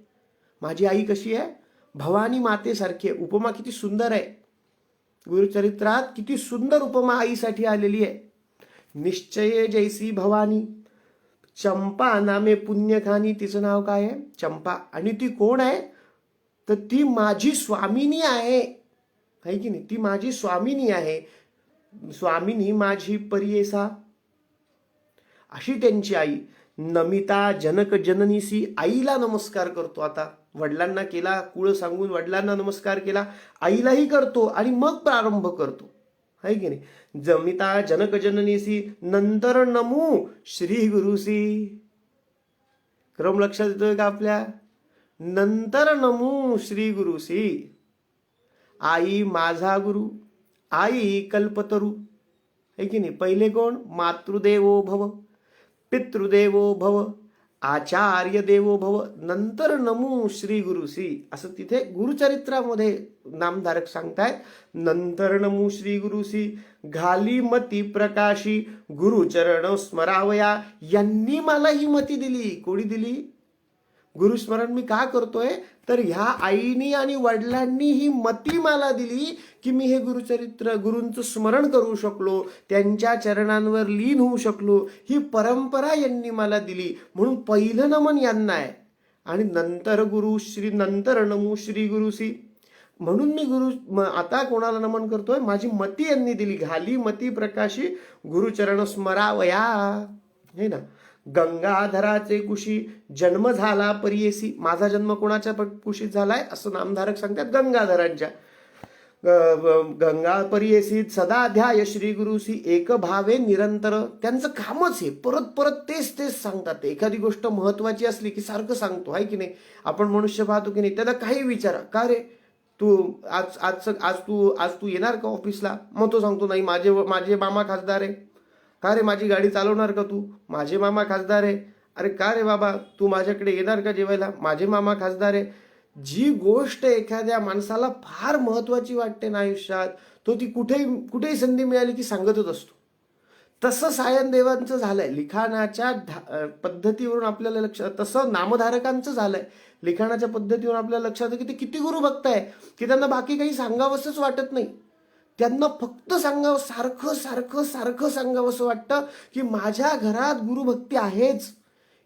माझी आई कशी आहे? भवानी मातेसारखी आहे. उपमा किती सुंदर आहे, गुरुचरित्रात किती सुंदर उपमा आईसाठी आलेली आहे. निश्चये जैसी भवानी, चंपा नामे पुण्यखानी, तिचं नाव काय आहे? चंपा. आणि ती कोण आहे? तर ती माझी स्वामिनी आहे, है की नाही. ती माझी स्वामिनी आहे. स्वामिनी माझी परियेसा, अशी त्यांची आई. नमिता जनक जननीसी, आईला नमस्कार करतो. आता वडिलांना केला, कुळ सांगून वडिलांना नमस्कार केला, आईलाही करतो आणि मग प्रारंभ करतो, है की नाही. जमिता जनक जननीसी, नंतर नमू श्री गुरुसी. क्रम लक्षात येतोय का आपल्या? नंतर नमू श्री गुरुसी. आई माझा गुरु, आई कल्पतरू, है की नाही. पहिले कोण? मातृदेवो भव, पितृदेवो भव, आचार्य देवो भव, नंतर नमू श्री गुरुसी. असं तिथे गुरुचरित्रामध्ये नामधारक सांगतायत. नंतर नमू श्री गुरुसी, घाली मती प्रकाशी, गुरुचरण स्मरावया. यांनी मला ही मती दिली. कोणी दिली? गुरुस्मरण मी का करतोय? तर ह्या आईनी आणि वडिलांनी ही मती मला दिली की मी हे गुरूंचं स्मरण करू शकलो, त्यांच्या चरणांवर लीन होऊ शकलो. ही परंपरा यांनी मला दिली, म्हणून पहिलं नमन यांना आहे. आणि नंतर नंतर नमू श्री गुरुसी, म्हणून मी आता कोणाला नमन करतोय? माझी मती यांनी दिली. घाली मती प्रकाशी, गुरुचरण स्मरावया, हे ना. गंगाधराचे कुशी, जन्म झाला परियेसी. माझा जन्म कोणाच्या कुशीत झालाय? असं नामधारक सांगतात, गंगाधरांच्या. गंगा परियेसी सदा ध्याय श्री गुरुसी एक भावे निरंतर. त्यांचं कामच आहे, परत परत तेच तेच सांगतात. एखादी गोष्ट महत्वाची असली की सारखं सांगतो, आहे की नाही. आपण मनुष्य पाहतो की नाही, त्याला काही विचारा, का रे तू आज तू येणार का ऑफिसला, मग तो सांगतो नाही माझे माझे मामा खासदार आहे. का रे माझी गाडी चालवणार का तू, माझे मामा खासदार आहे. अरे का रे बाबा तू माझ्याकडे येणार का जेवायला, माझे मामा खासदार आहे. जी गोष्ट एखाद्या माणसाला फार महत्वाची वाटते ना आयुष्यात, तो ती कुठेही संधी मिळाली की सांगतच असतो. तसं सायनदेवांचं झालंय लिखाणाच्या पद्धतीवरून आपल्याला लक्षात, तसं नामधारकांचं झालंय लिखाणाच्या पद्धतीवरून आपल्याला लक्षात की ते किती गुरुभक्त आहे की त्यांना बाकी काही सांगावंसच वाटत नाही. त्यांना फक्त सांगावं, सारखं सारखं सारखं सांगावंसं वाटतं की माझ्या घरात गुरुभक्ती आहेच.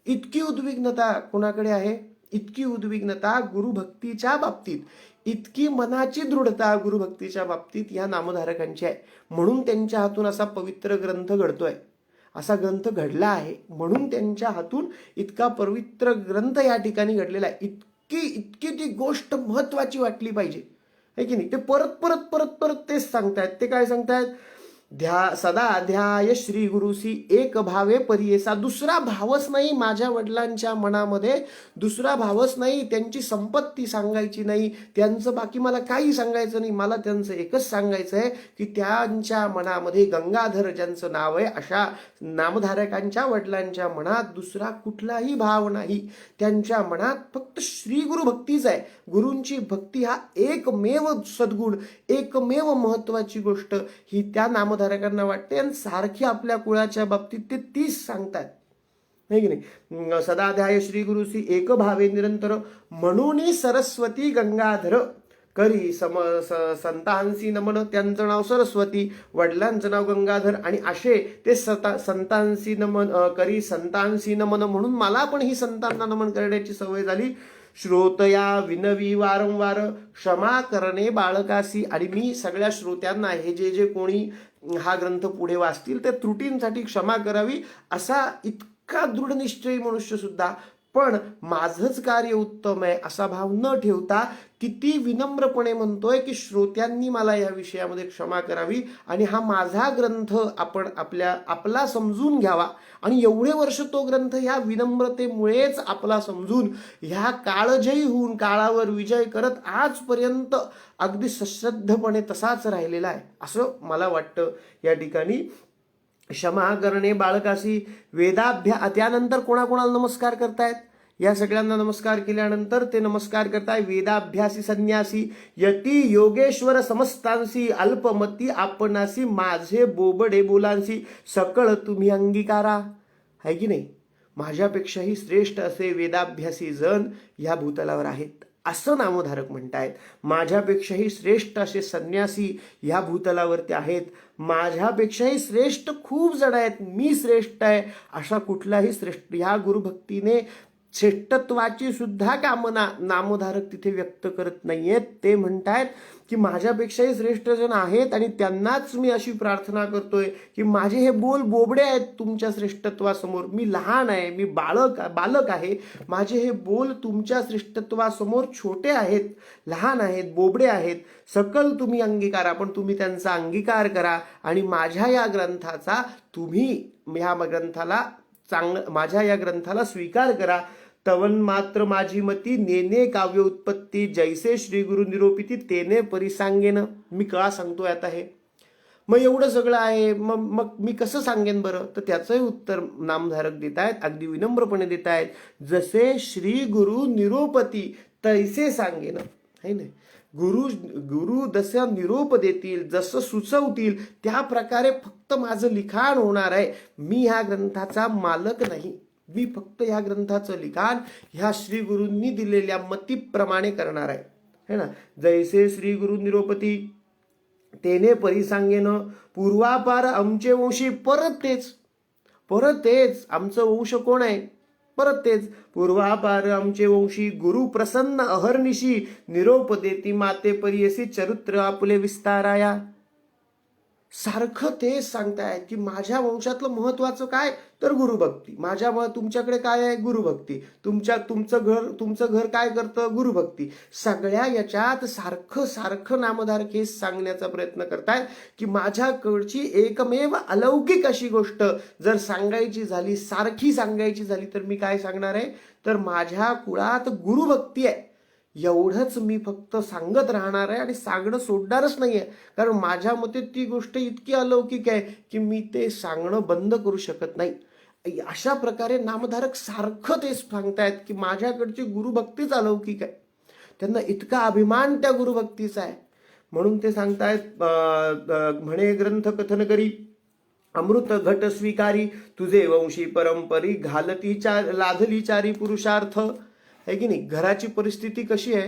इतकी उद्विग्नता कोणाकडे आहे, इतकी उद्विग्नता गुरुभक्तीच्या बाबतीत, इतकी मनाची दृढता गुरुभक्तीच्या बाबतीत या नामधारकांची आहे. म्हणून त्यांच्या हातून असा पवित्र ग्रंथ घडतोय, असा ग्रंथ घडला आहे. म्हणून त्यांच्या हातून इतका पवित्र ग्रंथ या ठिकाणी घडलेला आहे. इतकी इतकी ती गोष्ट महत्वाची वाटली पाहिजे, है की नाही. ते परत परत परत परत तेच सांगतायत. ते काय सांगतायत, सदा ध्याय श्री गुरुसी एक भावे परियेसा. दुसरा भावच नाही माझ्या वडिलांच्या मनामध्ये, दुसरा भावच नाही. त्यांची संपत्ती सांगायची नाही, त्यांचं बाकी मला काही सांगायचं नाही. मला त्यांचं एकच सांगायचं आहे की त्यांच्या मनामध्ये गंगाधर ज्यांचं नाव आहे अशा नामधारकांच्या वडिलांच्या मनात दुसरा कुठलाही भाव नाही. त्यांच्या मनात फक्त श्री गुरु भक्तीच आहे. गुरूंची भक्ती हा एकमेव सद्गुण, एकमेव महत्वाची गोष्ट ही त्या नामधारकांना वाटते. आणि सारखी आपल्या कुळाच्या बाबतीत ते तीच सांगतात, नाही की नाही. सदा ध्याय श्री गुरुसी एक भावे निरंतर, म्हणून सरस्वती गंगाधर करी संतांसी नमन. त्यांचं नाव सरस्वती, वडिलांचं नाव गंगाधर, आणि असे ते संतांसी नमन करी संतांसी नमन. म्हणून मला पण ही संतांना नमन करण्याची सवय झाली. श्रोतया विनवी वारंवार क्षमा करणे बाळकासी. आणि मी सगळ्या श्रोत्यांना, हे जे कोणी हा ग्रंथ पुढे वाचतील, त्या त्रुटींसाठी क्षमा करावी, असा इतका दृढ निश्चयी मनुष्य सुद्धा, पण माझंच कार्य उत्तम आहे असा भाव न ठेवता किती विनम्रपणे म्हणतोय की श्रोत्यांनी मला या विषयामध्ये क्षमा करावी आणि हा माझा ग्रंथ आपण आपला समजून घ्यावा. आणि एवढे वर्ष तो ग्रंथ ह्या विनम्रतेमुळेच आपला समजून ह्या काळजयी होऊन काळावर विजय करत आजपर्यंत अगदी सश्रद्धपणे तसाच राहिलेला आहे असं मला वाटतं. या ठिकाणी क्षमा करणे बाळकासी त्यानंतर कोणाकोणाला नमस्कार करतायत, या सगळ्यांना नमस्कार केल्यानंतर ते नमस्कार करताय वेदाभ्यासी संन्यासी यती योगेश्वर समस्तांसी अल्पमती आपणासी माझे बोबडे बोलांसी सकळ तुम्ही अंगीकारा. आहे की नाही. माझ्यापेक्षाही श्रेष्ठ असे वेदाभ्यासी जण या भूतलावर आहेत असं नामधारक म्हणतायत. माझ्यापेक्षाही श्रेष्ठ असे संन्यासी ह्या भूतलावरती आहेत. माझ्यापेक्षाही श्रेष्ठ खूप जण आहेत, मी श्रेष्ठ आहे अशा कुठलाही श्रेष्ठ, ह्या गुरुभक्तीने श्रेष्ठत्वाची सुद्धा कामना नामधारक तिथे व्यक्त करत नाहीयेत. ते म्हणतायत की माझ्यापेक्षाही श्रेष्ठ जण आहेत आणि त्यांनाच मी अशी प्रार्थना करतोय की माझे हे बोल बोबडे आहेत तुमच्या श्रेष्ठत्वासमोर. मी लहान आहे, मी बालक आहे, माझे हे बोल तुमच्या श्रेष्ठत्वासमोर छोटे आहेत, लहान आहेत, बोबडे आहेत. सकल तुम्ही अंगीकारा, पण तुम्ही त्यांचा अंगीकार करा आणि माझ्या या ग्रंथाचा माझ्या या ग्रंथाला स्वीकार करा. तवन मात्र माझी मती नेने काव्य उत्पत्ती जैसे श्री गुरु निरोपिती तेने परिसांगेन. मी का सांगतोय आता हे, मग एवढं सगळं आहे, मग मी कसं सांगेन बरं. तर त्याचंही उत्तर नामधारक देत आहेत, अगदी विनम्रपणे देत आहेत. जसे श्री गुरु निरोपती तैसे सांगेन. है नाही. गुरु जसं निरोप देतील, जसं सुचवतील त्या प्रकारे फक्त माझं लिखाण होणार आहे. मी ह्या ग्रंथाचा मालक नाही, मी फक्त ह्या ग्रंथाचं लिखाण ह्या श्री गुरूंनी दिलेल्या मतीप्रमाणे करणार आहे. है ना. जैसे श्री गुरु निरोपती तेने परिसांगेन पूर्वापार आमचे वंशी. परत तेच आमचं वंश कोण आहे, परत तेच पूर्वापार आमचे वंशी गुरु प्रसन्न अहर्निशी निरोप देती माते परियसी चरित्र आपले विस्ताराया. सारखं तेच सांगतायत की माझ्या वंशातलं महत्वाचं काय, तर गुरुभक्ती. तुमच्याकडे काय आहे, गुरुभक्ती. तुमचं घर काय करतं, गुरुभक्ती. सगळ्या याच्यात सारखं सारखं नामधारक हे सांगण्याचा प्रयत्न करतायत की माझ्याकडची एकमेव अलौकिक अशी गोष्ट जर सांगायची झाली, सारखी सांगायची झाली, तर मी काय सांगणार आहे, तर माझ्या कुळात गुरुभक्ती आहे एवढंच मी फक्त सांगत राहणार आहे आणि सांगणं सोडणारच नाहीये. कारण माझ्या मते ती गोष्ट इतकी अलौकिक आहे की मी ते सांगणं बंद करू शकत नाही. अशा प्रकारे नामधारक सारखं तेच सांगतायत की माझ्याकडची गुरुभक्तीच अलौकिक आहे. त्यांना इतका अभिमान त्या गुरुभक्तीचा आहे. म्हणून ते सांगतायत, म्हणे ग्रंथ कथन करी अमृत घट स्वीकारी, तुझे वंशी परंपरी लाधली चारी पुरुषार्थ. आहे की नाही. घराची परिस्थिती कशी आहे,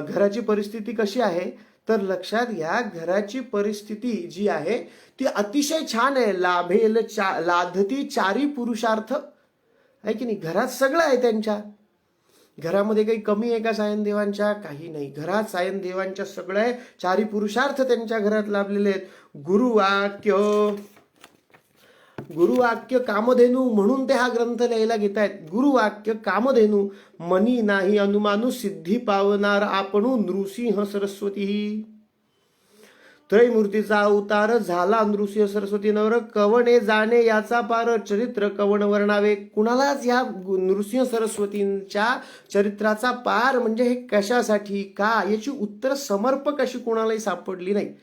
घराची परिस्थिती कशी आहे, तर लक्षात घ्या, घराची परिस्थिती जी आहे ती अतिशय छान आहे. लाधती चारी पुरुषार्थ. आहे की नाही. घरात सगळं आहे त्यांच्या. घरामध्ये काही कमी आहे का सायनदेवांच्या, काही नाही. घरात सायनदेवांच्या सगळं आहे. चारी पुरुषार्थ त्यांच्या घरात लाभलेले आहेत. गुरुवाक्य कामधेनू म्हणून ते हा ग्रंथ लिहायला घेतायत. गुरुवाक्य कामधेनू मनी नाही अनुमानू, सिद्धी पावनार आपणू नृसिंह सरस्वती. त्रयमूर्तीचा अवतार झाला नृसिंह सरस्वती नवर, कवणे जाणे याचा पार, चरित्र कवण वर्णावे. कुणालाच या नृसिंह सरस्वतींच्या चरित्राचा पार म्हणजे हे कशासाठी, का, याची उत्तर समर्पक अशी कुणालाही सापडली नाही.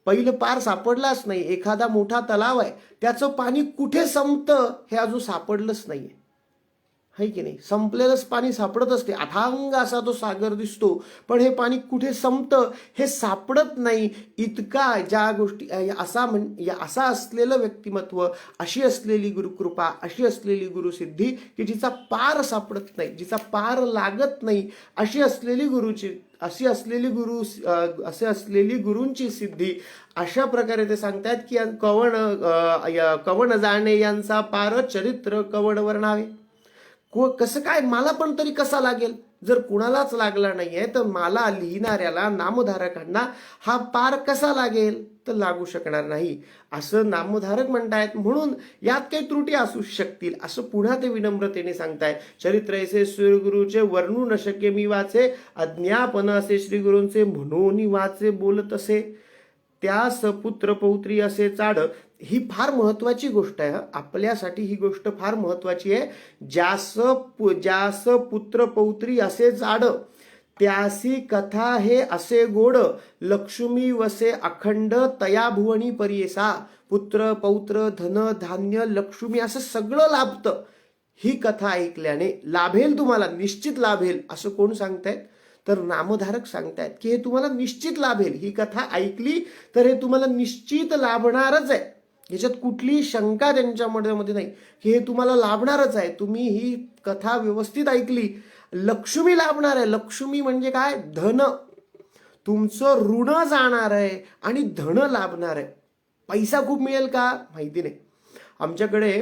पहिलं पार सापडलाच नाही. एखादा मोठा तलाव आहे, त्याचं पाणी कुठे संपतं हे अजून सापडलंच नाहीये. है की नाही. संपलेलंच पाणी सापडत असते. अथांग असा तो सागर दिसतो, पण हे पाणी कुठे संपतं हे सापडत नाही. इतका ज्या गोष्टी असा असलेलं व्यक्तिमत्व, अशी असलेली गुरुकृपा, अशी असलेली गुरुसिद्धी की जिचा पार सापडत नाही, जिचा पार लागत नाही, अशी असलेली गुरूंची सिद्धी. अशा प्रकारे ते सांगतात की कवण जाणे यांचा पार, चरित्र कवण वर्णावे. कसं काय, मला पण तरी कसा लागेल. जर कुणालाच लागला नाहीये तर मला लिहिणाऱ्याला, नामधारकांना हा पार कसा लागेल, तर लागू शकणार नाही असं नामधारक म्हणतायत. म्हणून यात काही त्रुटी असू शकतील असं पुन्हा ते विनम्रतेने सांगतायत. चरित्र ऐसे श्रीगुरूचे वर्णू न शक्य मी वाचे, अज्ञापन असे श्रीगुरूंचे म्हणून वाचे बोलत असे. त्यास पुत्र पौत्री असे चाड. ही फार महत्वाची गोष्ट आहे. आपल्यासाठी ही गोष्ट फार महत्वाची आहे. ज्यास पुत्र पौत्री असे जाड, त्यासी कथा हे असे गोड, लक्ष्मी वसे अखंड तया भुवनी परियेसा. पुत्र पौत्र धन धान्य लक्ष्मी असं सगळं लाभतं. ही कथा ऐकल्याने लाभेल, तुम्हाला निश्चित लाभेल. असं कोण सांगतायत, तर नामधारक सांगतायत की हे तुम्हाला निश्चित लाभेल. ही कथा ऐकली तर हे तुम्हाला निश्चित लाभणारच आहे. याच्यात कुठलीही शंका त्यांच्यामध्ये नाही की हे तुम्हाला लाभणारच आहे. तुम्ही ही कथा व्यवस्थित ऐकली, लक्ष्मी लाभणार आहे. लक्ष्मी म्हणजे काय, धन. तुमचं ऋण जाणार आहे आणि धन लाभणार आहे. पैसा खूप मिळेल का, माहिती नाही. आमच्याकडे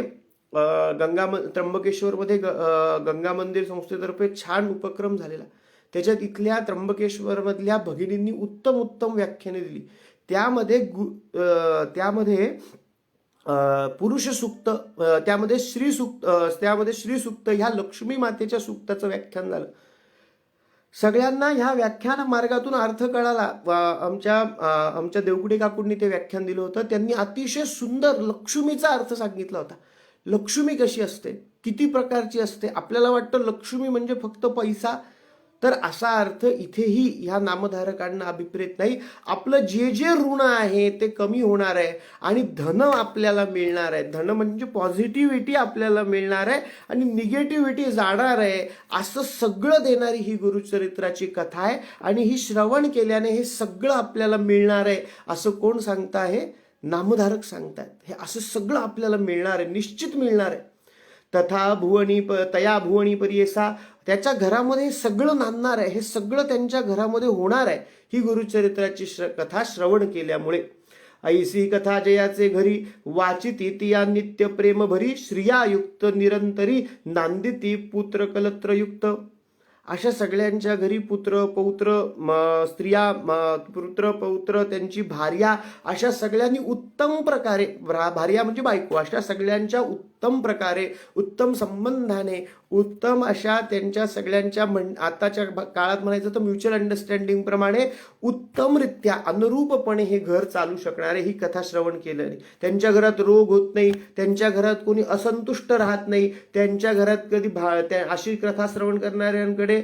त्र्यंबकेश्वरमध्ये गंगा मंदिर संस्थेतर्फे छान उपक्रम झालेला. त्याच्यात इथल्या त्र्यंबकेश्वर मधल्या भगिनींनी उत्तम उत्तम व्याख्याने दिली. त्यामध्ये पुरुष सूक्त, त्यामध्ये श्री सूक्त ह्या लक्ष्मी मातेच्या सूक्ताचं व्याख्यान झालं. सगळ्यांना ह्या व्याख्यान मार्गातून अर्थ कळाला. आमच्या देवकुडे काकूंनी ते व्याख्यान दिलं होतं. त्यांनी अतिशय सुंदर लक्ष्मीचा अर्थ सांगितला होता. लक्ष्मी कशी असते, किती प्रकारची असते. आपल्याला वाटतं लक्ष्मी म्हणजे फक्त पैसा, तर असा अर्थ इथेही ह्या नामधारकांना अभिप्रेत नाही. आपलं जे जे ऋण आहे ते कमी होणार आहे आणि धन आपल्याला मिळणार आहे. धन म्हणजे पॉझिटिव्हिटी आपल्याला मिळणार आहे आणि निगेटिव्हिटी जाणार आहे. असं सगळं देणारी ही गुरुचरित्राची कथा आहे आणि ही श्रवण केल्याने हे सगळं आपल्याला मिळणार आहे. असं कोण सांगता आहे, नामधारक सांगतायत. हे असं सगळं आपल्याला मिळणार आहे, निश्चित मिळणार आहे. तया भुवनी परियेसा. त्याच्या घरामध्ये सगळं नांदणार आहे, हे सगळं त्यांच्या घरामध्ये होणार आहे ही गुरुचरित्राची कथा श्रवण केल्यामुळे. ऐसी कथा जयाचे घरी, वाचिती तिया नित्य प्रेम भरी, श्रियायुक्त निरंतरी, नांदिती पुत्र कलत्रयुक्त. अशा सगळ्यांच्या घरी पुत्र पौत्र स्त्रिया पुत्र पौत्र त्यांची भार्या अशा सगळ्यांनी उत्तम प्रकारे भार्या म्हणजे बायको अशा सगळ्यांच्या उत्तम प्रकारे उत्तम संबंधाने उत्तम अशा त्यांच्या सगळ्यांच्या आताच्या काळात म्हणायचं तर म्युच्युअल अंडरस्टँडिंग प्रमाणे उत्तमरित्या अनुरूपपणे हे घर चालू शकणारे ही कथा श्रवण केल्याने त्यांच्या घरात रोग होत नाही, त्यांच्या घरात कोणी असंतुष्ट राहत नाही, त्यांच्या घरात कधी अशी कथा श्रवण करणाऱ्यांकडे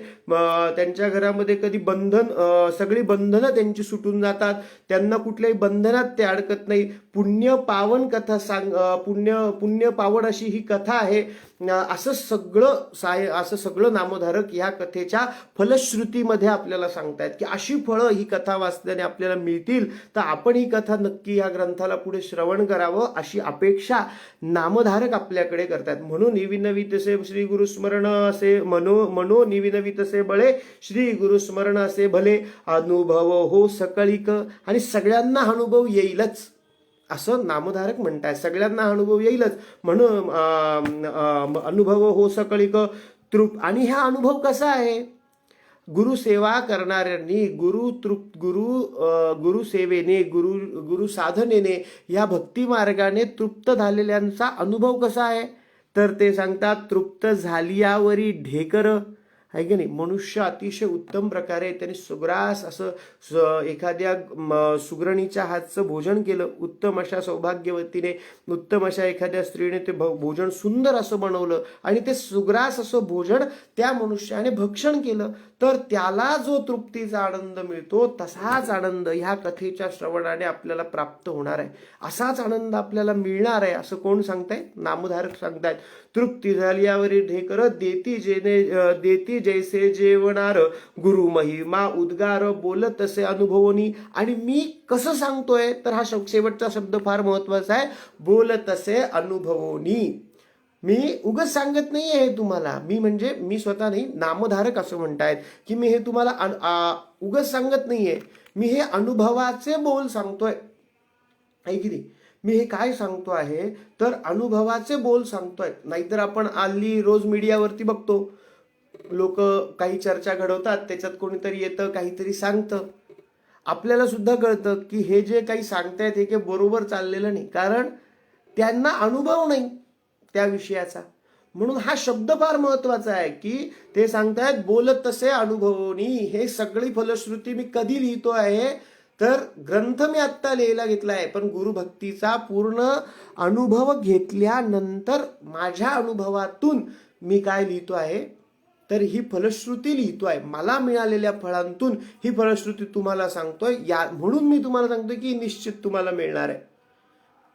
त्यांच्या घरामध्ये कधी सगळी बंधनं त्यांची सुटून जातात, त्यांना कुठल्याही बंधनात ते अडकत नाही. पुण्य पावन कथा पुण्य पावन अशी ही कथा आहे. असं सगळं नामधारक या कथेच्या फलश्रुतीमध्ये आपल्याला सांगतायत की अशी फळं ही कथा वाचल्याने आपल्याला मिळतील, तर आपण ही कथा नक्की या ग्रंथाला पुढे श्रवण करावं अशी अपेक्षा नामधारक आपल्याकडे करतात. म्हणून निविनवी तसे श्री गुरुस्मरण असे मनो निविनवी तसे बळे श्री गुरुस्मरण असे भले अनुभव हो सकळिक. आणि सगळ्यांना अनुभव येईलच असं नामधारक म्हणताय, सगळ्यांना अनुभव येईलच म्हणून अनुभव हो सकळिक आणि हा अनुभव कसा आहे? गुरुसेवा करणाऱ्यांनी गुरु सेवेने गुरु साधनेने या भक्ती मार्गाने तृप्त झालेल्यांचा अनुभव कसा आहे? तर ते सांगतात तृप्त झालियावरी ढेकर आहे की नाही. मनुष्य अतिशय उत्तम प्रकारे त्यांनी सुग्रास असं एखाद्या सुगरणीच्या हातचं भोजन केलं, उत्तम अशा सौभाग्यवतीने उत्तम अशा एखाद्या स्त्रीने ते भोजन सुंदर असं बनवलं आणि ते सुग्रास असं भोजन त्या मनुष्याने भक्षण केलं, तर त्याला जो तृप्तीचा आनंद मिळतो तसाच आनंद ह्या कथेच्या श्रवणाने आपल्याला प्राप्त होणार आहे. असाच आनंद आपल्याला मिळणार आहे असं कोण सांगताय? नामधारक सांगतायत. तृप्ती झाल्यावरी ढेकर देती जैसे जेवणार गुरु महिमा उद्गार बोलत तसे अनुभवनी. आणि मी कसं सांगतोय तर हा शेवटचा शब्द फार महत्वाचा आहे, बोलत तसे अनुभवनी. मी उगाच सांगत नाहीये हे तुम्हाला, मी स्वतः नाही, नामधारक असं म्हणतायत की मी हे तुम्हाला उगाच सांगत नाहीये, मी हे अनुभवाचे बोल सांगतोय. ऐक नाही, मी हे काय सांगतो आहे तर अनुभवाचे बोल सांगतोय. नाहीतर आपण हल्ली रोज मीडियावरती बघतो, लोक काही चर्चा घडवतात, त्याच्यात कोणीतरी येतं काहीतरी सांगतं, आपल्याला सुद्धा कळतं की हे जे काही सांगतायत हे काही बरोबर चाललेलं नाही, कारण त्यांना अनुभव नाही त्या विषयाचा. म्हणून हा शब्द फार महत्वाचा आहे की ते सांगतायत बोलत तसे अनुभवनी. हे सगळी फलश्रुती मी कधी लिहितो आहे तर ग्रंथ मी आत्ता लिहायला घेतला आहे, पण गुरुभक्तीचा पूर्ण अनुभव घेतल्यानंतर माझ्या अनुभवातून मी काय लिहितो आहे तर ही फलश्रुती लिहितो आहे. मला मिळालेल्या फळांतून ही फलश्रुती तुम्हाला सांगतोय, म्हणून मी तुम्हाला सांगतोय की निश्चित तुम्हाला मिळणार आहे.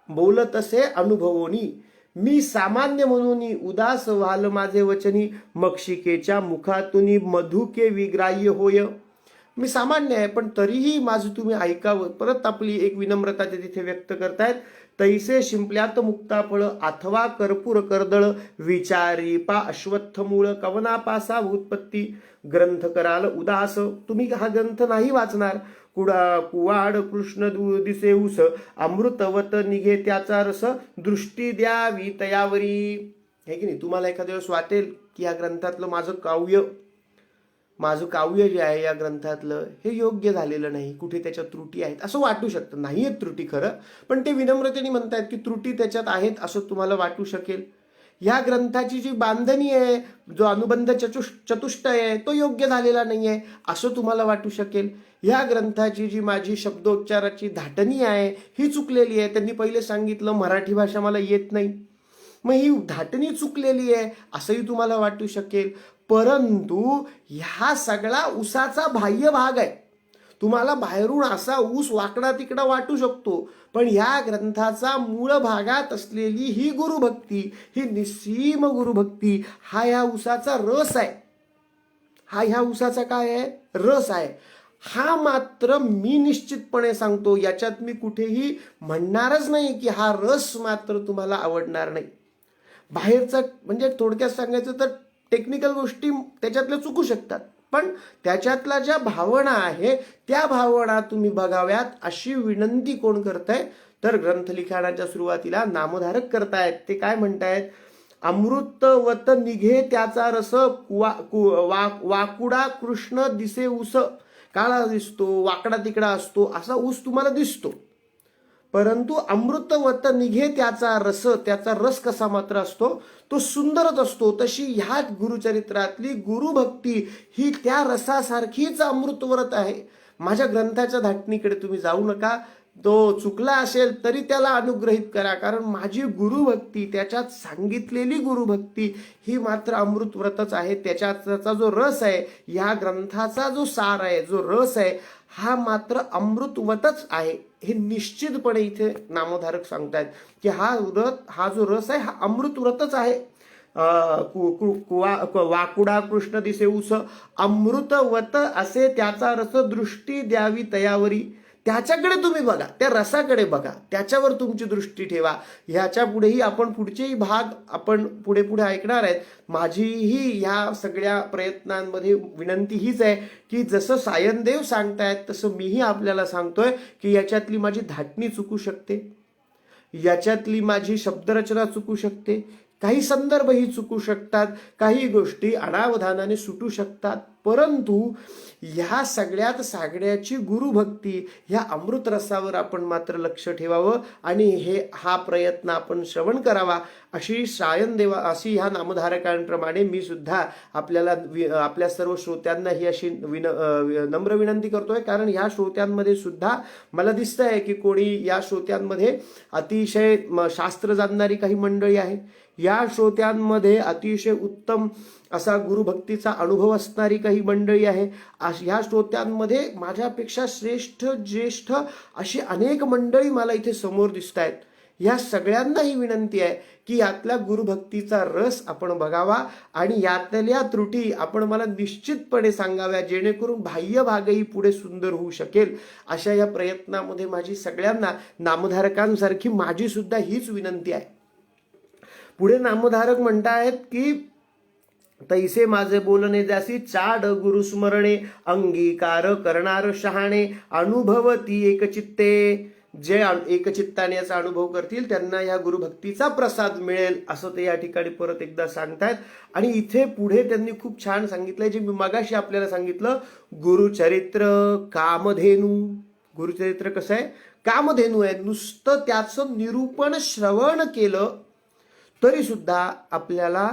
बोलत असे अनुभवोनी मी सामान्य म्हणून उदास व्हाल माझे वचनी, मक्षिकेच्या मुखातून मधुके विग्राह्य होय. मी सामान्य आहे पण तरीही माझं तुम्ही ऐकावं. परत आपली एक विनम्रता ते तिथे व्यक्त करतायत. तैसे शिंपल्यात मुक्ता फळ अथवा कर्पूर कर्दळ, विचारी पा अश्वत्थ मूळ कवना पासा उत्पत्ती. ग्रंथ कराल उदास, तुम्ही हा ग्रंथ नाही वाचणार. कुवाड कृष्ण दिसे उस, अमृतवत निघे त्याचा रस, दृष्टी द्यावी तयावरी. हे की नाही, तुम्हाला एखाद्या वेळेस वाटेल की या ग्रंथातलं माझं काव्य जे आहे या ग्रंथातलं हे योग्य झालेलं नाही, कुठे त्याच्या त्रुटी आहेत असं वाटू शकतं. नाही आहेत त्रुटी खरं, पण ते विनम्रतेने म्हणतायत की त्रुटी त्याच्यात आहेत असं तुम्हाला वाटू शकेल. या ग्रंथाची जी बांधणी आहे, जो अनुबंध चतुष्टय आहे तो योग्य झालेला नाही आहे असं तुम्हाला वाटू शकेल. या ग्रंथाची जी माझी शब्दोच्चाराची धाटणी आहे ही चुकलेली आहे. त्यांनी पहिले सांगितलं मराठी भाषा मला येत नाही, मग ही धाटणी चुकलेली आहे असंही तुम्हाला वाटू शकेल. परंतु ह्या सगळा ऊसाचा बाह्य भाग आहे. तुम्हाला बाहेरून असा ऊस वाकडा तिकडा वाटू शकतो, पण ह्या ग्रंथाचा मूळ भागात असलेली ही गुरुभक्ती, ही निस्सीम गुरुभक्ती, हा ह्या ऊसाचा रस आहे. हा ह्या ऊसाचा काय आहे? रस आहे. हा मात्र मी निश्चितपणे सांगतो, याच्यात मी कुठेही म्हणणारच नाही की हा रस मात्र तुम्हाला आवडणार नाही. बाहेरचा म्हणजे थोडक्यात सांगायचं तर टेक्निकल गोष्टी त्याच्यातल्या चुकू शकतात, पण त्याच्यातल्या ज्या भावना आहे त्या भावना तुम्ही बघाव्यात अशी विनंती कोण करताय तर ग्रंथलिखाणाच्या सुरुवातीला नामधारक करतायत. ते काय म्हणतायत? अमृतवत निघे त्याचा रस, वाकुडा कृष्ण दिसे ऊस. काळा दिसतो, वाकडा तिकडा असतो, असा ऊस तुम्हाला दिसतो, परंतु अमृतवत निघे त्याचा रस, त्याचा रस कसा मात्र असतो, तो सुंदरच असतो. तशी ह्या गुरुचरित्रातली गुरुभक्ती ही त्या रसासारखीच अमृतवत आहे. माझ्या ग्रंथाच्या धाटणीकडे तुम्ही जाऊ नका, तो चुकला असेल तरी त्याला अनुग्रहित करा, कारण माझी गुरुभक्ती, त्याच्यात सांगितलेली गुरुभक्ती ही मात्र अमृतव्रतच आहे. त्याचा जो रस आहे, ह्या ग्रंथाचा जो सार आहे, जो रस आहे, हा मात्र अमृतवतच आहे. हे निश्चितपणे इथे नामधारक सांगतायत की हा जो रस आहे हा अमृतव्रतच आहे. वाकुडा कृष्ण दिसे ऊस, अमृतवत असे त्याचा रस, दृष्टी द्यावी तयावरी. त्याच्याकडे तुम्ही बघा, त्या रसाकडे बघा, त्याच्यावर तुमची दृष्टी ठेवा. ह्याच्या पुढेही आपण पुढचेही भाग आपण पुढे पुढे ऐकणार आहेत. माझीही ह्या सगळ्या प्रयत्नांमध्ये विनंती हीच आहे की जसं सायनदेव सांगतायत तसं मीही आपल्याला सांगतोय की याच्यातली माझी धाटणी चुकू शकते, याच्यातली माझी शब्दरचना चुकू शकते, काही संदर्भही चुकू शकतात, काही गोष्टी अनावधानाने सुटू शकतात, परंतु ह्या सगळ्यात सागण्याची गुरुभक्ती, ह्या अमृत रसावर आपण मात्र लक्ष ठेवावं आणि हा प्रयत्न आपण श्रवण करावा. अशी अशी ह्या नामधारकांप्रमाणे मी सुद्धा आपल्या सर्व श्रोत्यांना ही अशी नम्र विनंती करतोय, कारण ह्या श्रोत्यांमध्ये सुद्धा मला दिसतंय की कोणी या श्रोत्यांमध्ये अतिशय शास्त्र जाणणारी काही मंडळी आहे, या श्रोत्यांमध्ये अतिशय उत्तम असा गुरुभक्तीचा अनुभव असणारी काही मंडळी आहे, ह्या श्रोत्यांमध्ये माझ्यापेक्षा श्रेष्ठ ज्येष्ठ अशी अनेक मंडळी मला इथे समोर दिसत आहेत. या सगळ्यांनाही विनंती आहे की यातल्या गुरुभक्तीचा रस आपण बघावा आणि यातल्या त्रुटी आपण मला निश्चितपणे सांगाव्या, जेणेकरून बाह्य भागही पुढे सुंदर होऊ शकेल. अशा या प्रयत्नामध्ये माझी सगळ्यांना, नामधारकांसारखी माझी सुद्धा हीच विनंती आहे. पुढे नामधारक म्हणतायत की तैसे माझे बोलणे जासी, चाड गुरुस्मरणे, अंगीकार करणार शहाणे, अनुभवती एकचित्ते. जे एकचित्ताने याचा अनुभव करतील त्यांना या गुरुभक्तीचा प्रसाद मिळेल, असं ते या ठिकाणी परत एकदा सांगतायत. आणि इथे पुढे त्यांनी खूप छान सांगितलंय, जे मी मगाशी आपल्याला सांगितलं, गुरुचरित्र कामधेनू. गुरुचरित्र कसं आहे, कामधेनू आहे. नुसतं त्याचं निरूपण श्रवण केलं तरी सुद्धा आपल्याला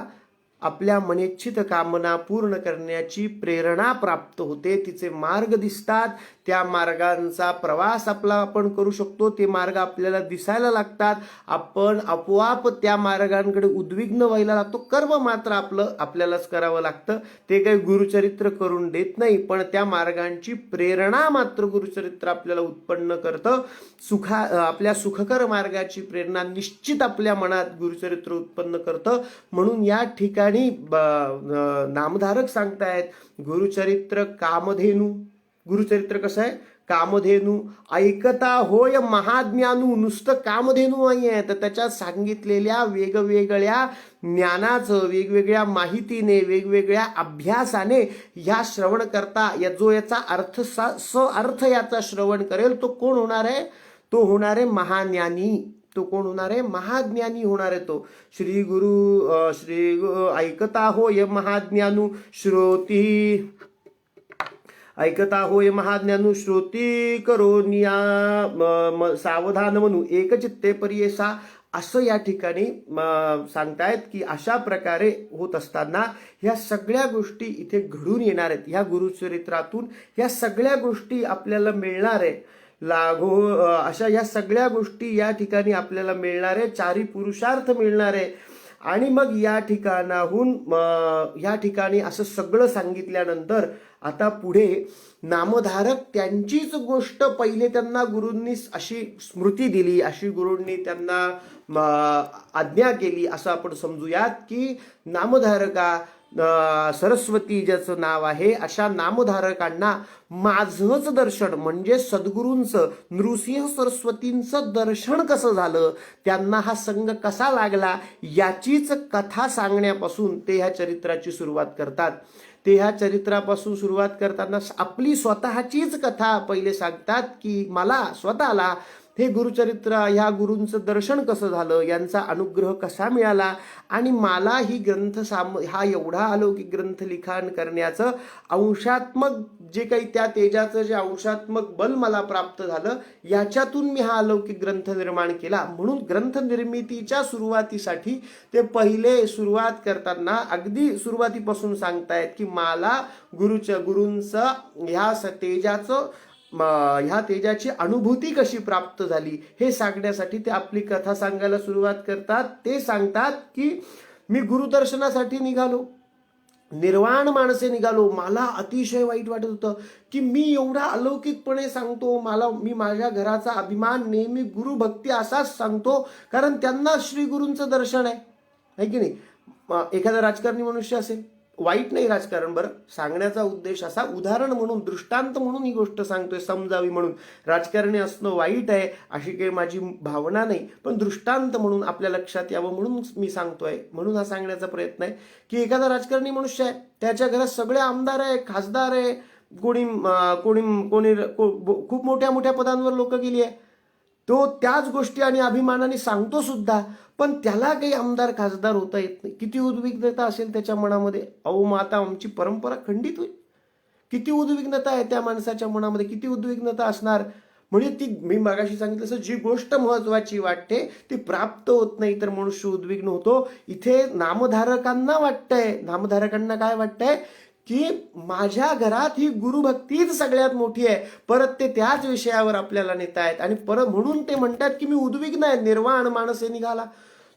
आपल्या मनेच्छित कामना पूर्ण करण्याची प्रेरणा प्राप्त होते, तिचे मार्ग दिसतात, त्या मार्गांचा प्रवास आपण करू शकतो, ते मार्ग आपल्याला दिसायला लागतात, आपण आपोआप त्या मार्गांकडे उद्विग्न व्हायला लागतो. कर्म मात्र आपल्यालाच करावं लागतं, ते काही गुरुचरित्र करून देत नाही, पण त्या मार्गांची प्रेरणा मात्र गुरुचरित्र आपल्याला उत्पन्न करतं. आपल्या सुखकर मार्गाची प्रेरणा निश्चित आपल्या मनात गुरुचरित्र उत्पन्न करतं. म्हणून या ठिकाणी नामधारक सांगतायत गुरुचरित्र कामधेनू. गुरुचरित्र कसं आहे, कामधेनू. ऐकता होय महाज्ञानू. नुसतं कामधेनू नाही आहे, तर त्याच्यात सांगितलेल्या वेगवेगळ्या ज्ञानाचं, वेगवेगळ्या माहितीने, वेगवेगळ्या अभ्यासाने ह्या श्रवण करता जो याचा अर्थ याचा श्रवण करेल तो कोण होणार आहे, तो होणार आहे महाज्ञानी. तो कोण होणार आहे, महाज्ञानी होणार आहे. तो श्री ऐकता होय महाज्ञानू श्रोती, ऐकता होय महाज्ञानू श्रोती करोनिया सावधान म्हणू एकचित्ते परियेसा. असं या ठिकाणी सांगतायत की अशा प्रकारे होत असताना ह्या सगळ्या गोष्टी इथे घडून येणार आहेत. ह्या गुरुचरित्रातून ह्या सगळ्या गोष्टी आपल्याला मिळणार आहे. अशा या सगळ्या गोष्टी या ठिकाणी आपल्याला मिळणार आहे, चारी पुरुषार्थ मिळणार आहे. आणि मग या ठिकाणी असं सगळं सांगितल्यानंतर आता पुढे नामधारक त्यांचीच गोष्ट पहिले त्यांना गुरूंनी अशी स्मृती दिली, अशी गुरूंनी त्यांना आज्ञा केली, असं आपण समजूयात की नामधारका सरस्वती ज्याचं नाव आहे, अशा नामधारकांना माझंच दर्शन म्हणजे सद्गुरूंचं, नृसिंह सरस्वतींचं दर्शन कसं झालं, त्यांना हा संग कसा लागला, याचीच कथा सांगण्यापासून ते ह्या चरित्राची सुरुवात करतात. ते ह्या चरित्रापासून सुरुवात करताना आपली स्वतःचीच कथा पहिले सांगतात की मला स्वतःला हे गुरुचरित्र, ह्या गुरूंचं दर्शन कसं झालं, यांचा अनुग्रह कसा मिळाला, आणि मला ही हा एवढा अलौकिक ग्रंथ लिखाण करण्याचं अंशात्मक जे काही त्या तेजाचं जे अंशात्मक बल मला प्राप्त झालं, याच्यातून मी हा अलौकिक ग्रंथ निर्माण केला. म्हणून ग्रंथ निर्मितीच्या सुरुवातीसाठी ते पहिले सुरुवात करताना अगदी सुरुवातीपासून सांगतायत की मला गुरूंचं ह्या तेजाची अनुभूती कशी प्राप्त झाली हे सांगण्यासाठी ते आपली कथा सांगायला सुरुवात करतात. ते सांगतात की मी गुरुदर्शनासाठी निघालो, निर्वाण माणसे निघालो. मला अतिशय वाईट वाटत होतं की मी एवढा अलौकिकपणे सांगतो, मी माझ्या घराचा अभिमान नेहमी गुरुभक्ती असाच सांगतो, कारण त्यांना श्री गुरूंचं दर्शन आहे की नाही. एखादा राजकारणी मनुष्य असेल, वाईट नाही राजकारण, बरं, सांगण्याचा उद्देश असा, उदाहरण म्हणून, दृष्टांत म्हणून ही गोष्ट सांगतोय, समजावी म्हणून. राजकारणी असणं वाईट आहे अशी काही माझी भावना नाही, पण दृष्टांत म्हणून आपल्या लक्षात यावं म्हणून मी सांगतोय. म्हणून हा सांगण्याचा प्रयत्न आहे की एखादा राजकारणी मनुष्य आहे, त्याच्या घरात सगळे आमदार आहे, खासदार आहे, कोणी खूप मोठ्या मोठ्या पदांवर लोक गेली आहे, तो त्याच गोष्टी आणि अभिमानाने सांगतो सुद्धा, पण त्याला काही आमदार खासदार होता येत नाही. किती उद्विग्नता असेल त्याच्या मनामध्ये. अहो, मग आता आमची परंपरा खंडित होईल. किती उद्विग्नता आहे त्या माणसाच्या मनामध्ये, किती उद्विग्नता असणार. म्हणजे ती मी मागाशी सांगितलं तसं जी गोष्ट महत्वाची वाटते ती प्राप्त होत नाही तर मनुष्य उद्विग्न होतो. इथे नामधारकांना वाटतंय, नामधारकांना काय वाटतंय की माझ्या घरात ही गुरुभक्तीच सगळ्यात मोठी आहे. परत ते त्याच विषयावर आपल्याला नेत आहेत आणि परत म्हणून ते म्हणतात की मी उद्विग्न आहे. निर्वाण माणसे निघाला.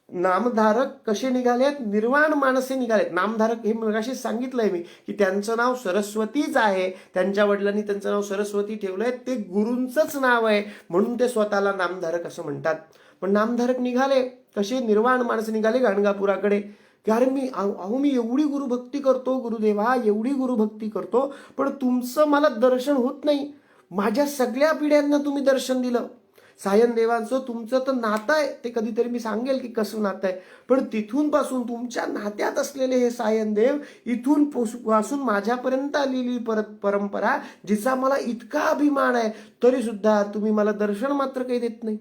नामधारक कसे निघालेत? निर्वाण माणसे निघालेत. नामधारक हे मगाशी सांगितलंय मी की त्यांचं नाव सरस्वतीच आहे, त्यांच्या वडिलांनी त्यांचं नाव सरस्वती ठेवलंय, ते गुरूंचंच नाव आहे म्हणून ते स्वतःला नामधारक असं म्हणतात. पण नामधारक निघाले कसे? निर्वाण माणसे निघाले गाणगापुराकडे. की अरे मी एवढी गुरुभक्ती करतो, गुरुदेवा एवढी गुरुभक्ती करतो, पण तुमचं मला दर्शन होत नाही. माझ्या सगळ्या पिढ्यांना तुम्ही दर्शन दिलं. सायनदेवांचं तुमचं तर नातं आहे, ते कधीतरी मी सांगेल की कसं नातं आहे, पण तिथून पासून तुमच्या नात्यात असलेले हे सायनदेव, इथून पासून माझ्यापर्यंत आलेली परंपरा जिचा मला इतका अभिमान आहे, तरी सुद्धा तुम्ही मला दर्शन मात्र काही देत नाही.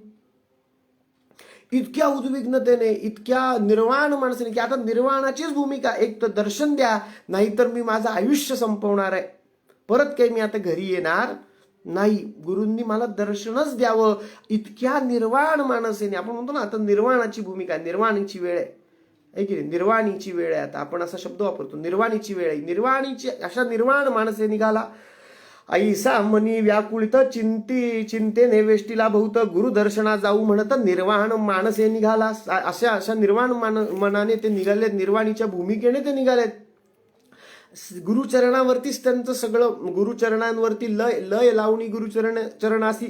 इतक्या उद्विग्नतेने, इतक्या निर्वाण माणसाने की आता निर्वाणाचीच भूमिका, एक तर दर्शन द्या, नाहीतर मी माझं आयुष्य संपवणार आहे, परत काही मी आता घरी येणार नाही. गुरूंनी मला दर्शनच द्यावं. इतक्या निर्वाण माणसेने, आपण म्हणतो ना आता निर्वाणाची भूमिका, निर्वाणीची वेळ आहे की निर्वाणीची वेळ आहे. आता आपण असा शब्द वापरतो, निर्वाणीची वेळ आहे. निर्वाणीची अशा निर्वाण माणसे निघाला. ऐसा मनी व्याकुळित चिंतेने वेष्टीला बहुत, गुरुदर्शना जाऊ म्हणत निर्वाण माणसे निघाला. अशा निर्वाण मनाने ते निघालेत, निर्वाणीच्या भूमिकेने ते निघालेत. गुरुचरणावरतीच त्यांचं सगळं, गुरुचरणांवरती लय लावणी, चरणाशी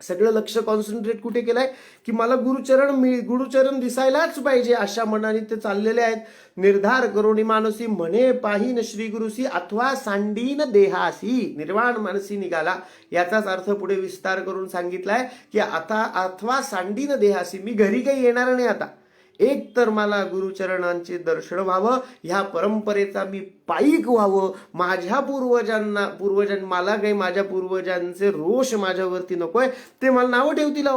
सगळं लक्ष कॉन्सन्ट्रेट कुठे केलंय की मला गुरुचरण दिसायलाच पाहिजे अशा मनाने ते चाललेले आहेत. निर्धार करोनी मानसी म्हणे पाहीन श्री गुरुसी अथवा सांडीन देहासी. निर्वाण मानसी निघाला याचाच अर्थ पुढे विस्तार करून सांगितलाय की आता अथवा सांडीन देहासी, मी घरी काही येणार नाही आता, एक तर मला गुरुचरणांचे दर्शन व्हावं, ह्या परंपरेचा मी पाईक व्हावं. माझ्या मला काही माझ्या पूर्वजांचे रोष माझ्यावरती नकोय, ते मला नावं ठेवतील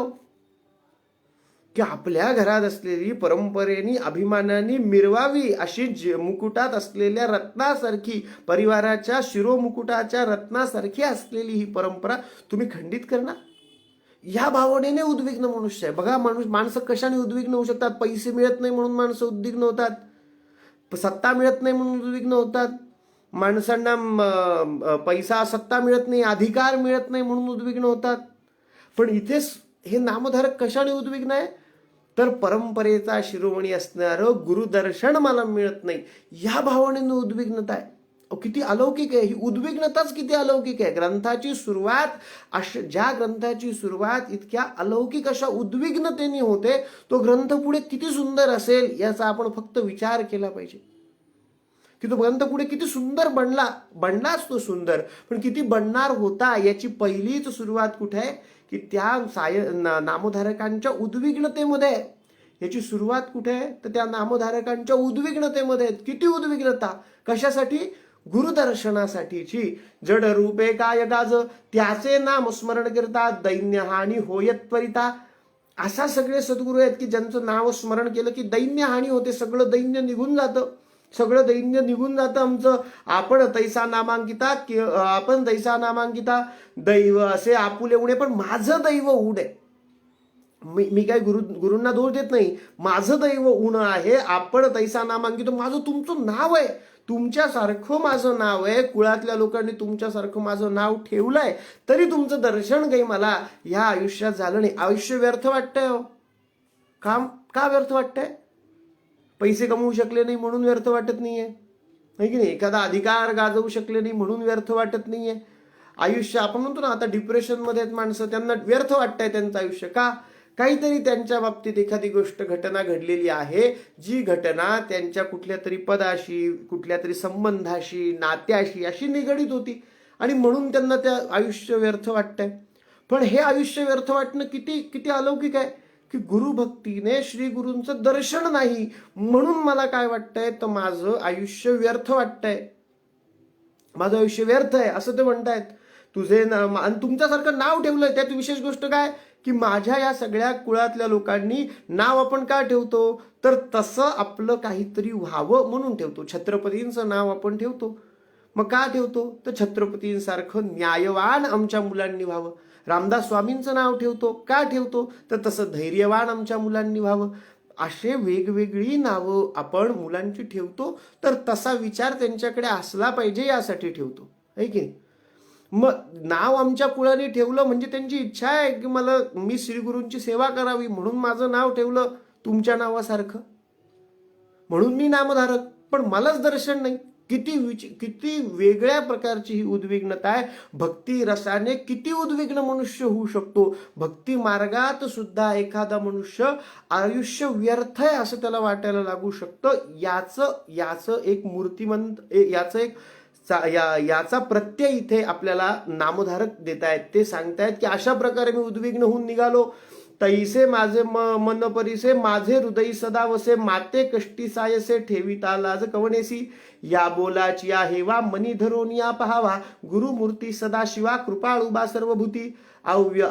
की आपल्या घरात असलेली परंपरेनी अभिमानाने मिरवावी अशी मुकुटात असलेल्या रत्नासारखी, परिवाराच्या शिरोमुकुटाच्या रत्नासारखी असलेली ही परंपरा तुम्ही खंडित करणार. या भावनेने उद्विग्न मनुष्य आहे. बघा माणसं कशाने उद्विग्न होऊ शकतात? पैसे मिळत नाही म्हणून माणसं उद्विग्न होतात, सत्ता मिळत नाही म्हणून उद्विग्न होतात, माणसांना पैसा सत्ता मिळत नाही, अधिकार मिळत नाही म्हणून उद्विग्न होतात. पण इथेच हे नामधारक कशाने उद्विग्न आहे? तर परंपरेचा शिरोमणी असणारं गुरुदर्शन मला मिळत नाही, या भावनेने उद्विग्नता आहे. किती अलौकिक आहे ही उद्विग्नताच, किती अलौकिक आहे. ग्रंथाची सुरुवात ज्या ग्रंथाची सुरुवात इतक्या अलौकिक अशा उद्विग्नतेने होते, तो ग्रंथ पुढे किती सुंदर असेल याचा आपण फक्त विचार केला पाहिजे की तो ग्रंथ पुढे किती सुंदर बनलाच तो सुंदर, पण किती बनणार होता याची पहिलीच सुरुवात कुठे आहे की त्या नामधारकांच्या उद्विग्नतेमध्ये. याची सुरुवात कुठे आहे तर त्या नामधारकांच्या उद्विग्नतेमध्ये. किती उद्विग्नता, कशासाठी? गुरुदर्शनासाठीची जड रूपे काय गाज, त्याचे नाम स्मरण करता दैन्य हानी होयत त्वरिता. असा सगळे सद्गुरू आहेत की ज्यांचं नाव स्मरण केलं की दैन्य हानी होते, सगळं दैन्य निघून जातं, सगळं दैन्य निघून जातं आमचं. आपण तैसा नामांकिता आपण तैसा नामांकिता दैव असे आपुले उणे, पण माझं दैव ऊड आहे. मी काय गुरूंना दोष देत नाही, माझं दैव ऊण आहे. आपण तैसा नामांकित, माझं तुमचं नाव आहे, तुमच्यासारखं माझं नाव आहे, कुळातल्या लोकांनी तुमच्यासारखं माझं नाव ठेवलंय, तरी तुमचं दर्शन काही मला ह्या आयुष्यात झालं नाही. आयुष्य व्यर्थ वाटतंय हो. काम का व्यर्थ वाटतंय? पैसे कमवू शकले नाही म्हणून व्यर्थ वाटत नाहीये, नाही की नाही? एखादा अधिकार गाजवू शकले नाही म्हणून व्यर्थ वाटत नाहीये. आयुष्य आपण म्हणतो ना, आता डिप्रेशन मध्ये आहेत माणसं, त्यांना व्यर्थ वाटतंय त्यांचं आयुष्य. का? काहीतरी त्यांच्या बाबतीत एखादी गोष्ट घटना घडलेली आहे, जी घटना त्यांच्या कुठल्या तरी पदाशी, कुठल्या तरी संबंधाशी, नात्याशी अशी निगडीत होती, आणि म्हणून त्यांना त्या आयुष्य व्यर्थ वाटतंय. पण हे आयुष्य व्यर्थ वाटणं किती किती अलौकिक आहे की गुरुभक्तीने श्री गुरूंचं दर्शन नाही म्हणून मला काय वाटतंय, तर माझं आयुष्य व्यर्थ वाटतंय, माझं आयुष्य व्यर्थ आहे असं ते म्हणतायत. तुझे तुमच्यासारखं नाव ठेवलंय. त्यात विशेष गोष्ट काय की माझ्या या सगळ्या कुळातल्या लोकांनी नाव आपण का ठेवतो, तर तसं आपलं काहीतरी व्हावं म्हणून ठेवतो. छत्रपतींचं नाव आपण ठेवतो, मग का ठेवतो, तर छत्रपतींसारखं न्यायवान आमच्या मुलांनी व्हावं. रामदास स्वामींचं नाव ठेवतो, का ठेवतो, तर तसं धैर्यवान आमच्या मुलांनी व्हावं. असे वेगवेगळी नावं आपण मुलांची ठेवतो, तर तसा विचार त्यांच्याकडे असला पाहिजे यासाठी ठेवतो, आहे की नाही? मग नाव आमच्या कुळाने ठेवलं म्हणजे त्यांची इच्छा आहे की मी श्रीगुरूंची सेवा करावी म्हणून माझं नाव ठेवलं तुमच्या नावासारखं, म्हणून मी नामधारक, पण मलाच दर्शन नाही. किती वेगळ्या प्रकारची ही उद्विग्नता आहे. भक्ती रसाने किती उद्विग्न मनुष्य होऊ शकतो. भक्ती मार्गात सुद्धा एखादा मनुष्य आयुष्य व्यर्थ आहे असं त्याला वाटायला लागू शकतं. याचं एक मूर्तिमंत याचा प्रत्यय इथे आपल्याला नामधारक देतायत. ते सांगतायत की अशा प्रकारे मी उद्विग्न होऊन निघालो. तैसे माझे मन परिसे, माझे हृदय सदा वसे, माते कष्टी सायसे, ठेविता लाज कवनेसी, या बोलाची हेवा मनी धरून या पहावा, गुरुमूर्ती सदा शिवा, कृपाळुबा सर्वभूती, अव्य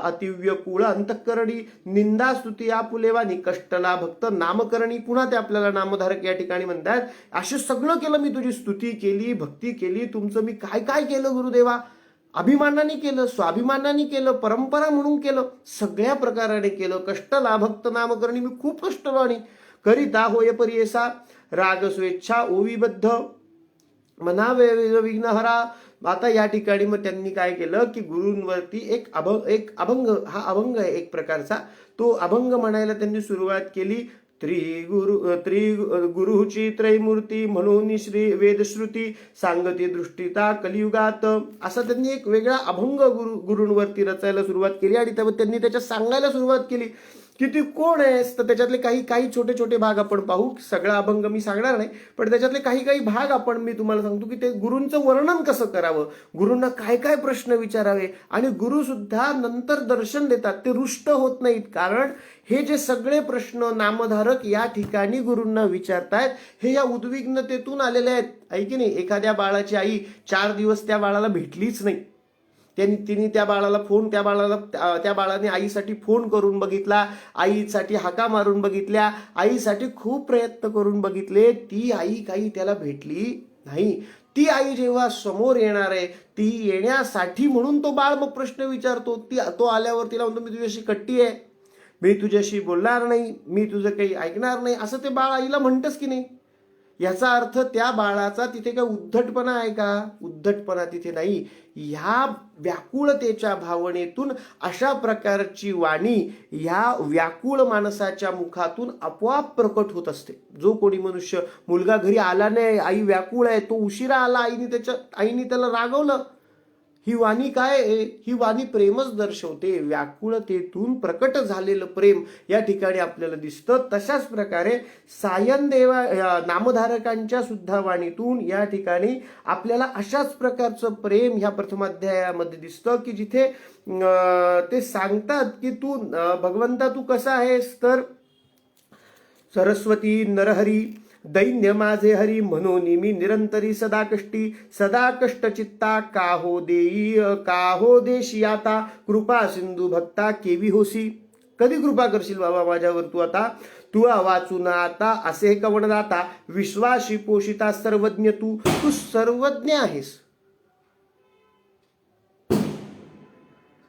अतिव्य कुळ अंतःकरणी, निंदा स्तुती आपुलेवानी, कष्टला भक्त नामकरणी. पुन्हा ते आपल्याला नामधारक या ठिकाणी म्हणतात, असं सगळं केलं मी, तुझी स्तुती केली, भक्ती केली, तुमचं मी काय काय केलं गुरुदेवा, अभिमानाने केलं, स्वाभिमानाने केलं, परंपरा म्हणून केलं, सगळ्या प्रकाराने केलं. कष्टला भक्त नामकरणी, मी खूप कष्टवाणी करिता होय परियेसा, राग स्वेच्छा ओविबद्ध म्हणावे विघ्नहरा. आता या ठिकाणी मग त्यांनी काय केलं की गुरूंवरती एक अभंग, हा अभंग आहे एक प्रकारचा, तो अभंग म्हणायला त्यांनी सुरुवात केली. गुरुची त्रैमूर्ती म्हणून श्री वेदश्रुती, सांगती दृष्टीता कलियुगात, असा त्यांनी एक वेगळा अभंग गुरूंवरती रचायला सुरुवात केली. आणि त्यांनी त्याच्यात सांगायला सुरुवात केली की ती कोण आहेस, तर त्याच्यातले काही छोटे छोटे भाग आपण पाहू. सगळा अभंग मी सांगणार नाही, पण त्याच्यातले काही भाग आपण मी तुम्हाला सांगतो की ते गुरूंचं वर्णन कसं करावं, गुरूंना काय काय प्रश्न विचारावे, आणि गुरु सुद्धा नंतर दर्शन देतात, ते रुष्ट होत नाहीत. कारण हे जे सगळे प्रश्न नामधारक या ठिकाणी गुरूंना विचारतायत हे या उद्विग्नतेतून आलेले आहेत, आहे की नाही? एखाद्या बाळाची आई 4 दिवस त्या बाळाला भेटलीच नाही, तिने त्या बाळाने आईसाठी फोन करून बघितला, आईसाठी हाका मारून बघितल्या, आईसाठी खूप प्रयत्न करून बघितले, ती आई काही त्याला भेटली नाही. ती आई जेव्हा समोर येणार आहे, ती येण्यासाठी म्हणून तो बाळ मग प्रश्न विचारतो. तो आल्यावर तिला म्हणतो, मी तुझ्याशी कट्टी आहे, मी तुझ्याशी बोलणार नाही, मी तुझं काही ऐकणार नाही, असं ते बाळ आईला म्हणतच की नाही? याचा अर्थ त्या बाळाचा तिथे काय उद्धटपणा आहे का? उद्धटपणा तिथे नाही. ह्या व्याकुळतेच्या भावनेतून अशा प्रकारची वाणी ह्या व्याकुळ माणसाच्या मुखातून आपोआप प्रकट होत असते. जो कोणी मनुष्य, मुलगा घरी आला नाही, आई व्याकुळ आहे, तो उशिरा आला, आईने त्याला रागवलं, ही वाणी काय आहे? ही वाणी प्रेमच दर्शवते. व्याकुळतेतून प्रकट झालेलं प्रेम या ठिकाणी आपल्याला दिसतं. तशाच प्रकारे सायनदेवा नामधारकांच्या सुद्धा वाणीतून या ठिकाणी आपल्याला अशाच प्रकारचं प्रेम ह्या प्रथमाध्यायामध्ये दिसतं की जिथे ते सांगतात की तू भगवंता तू कसा आहेस, तर सरस्वती नरहरी दैन्य माझे हरी म्हणून मी निरंतरी सदा कष्ट चित्ता काहो देशी आता कृपा सिंधू भक्ता केवी होसी. कधी कृपा करशील बाबा माझ्यावर तू आता? तू वाचून आता असे कवण दाता विश्वासी पोषिता सर्वज्ञ तू सर्वज्ञ आहेस.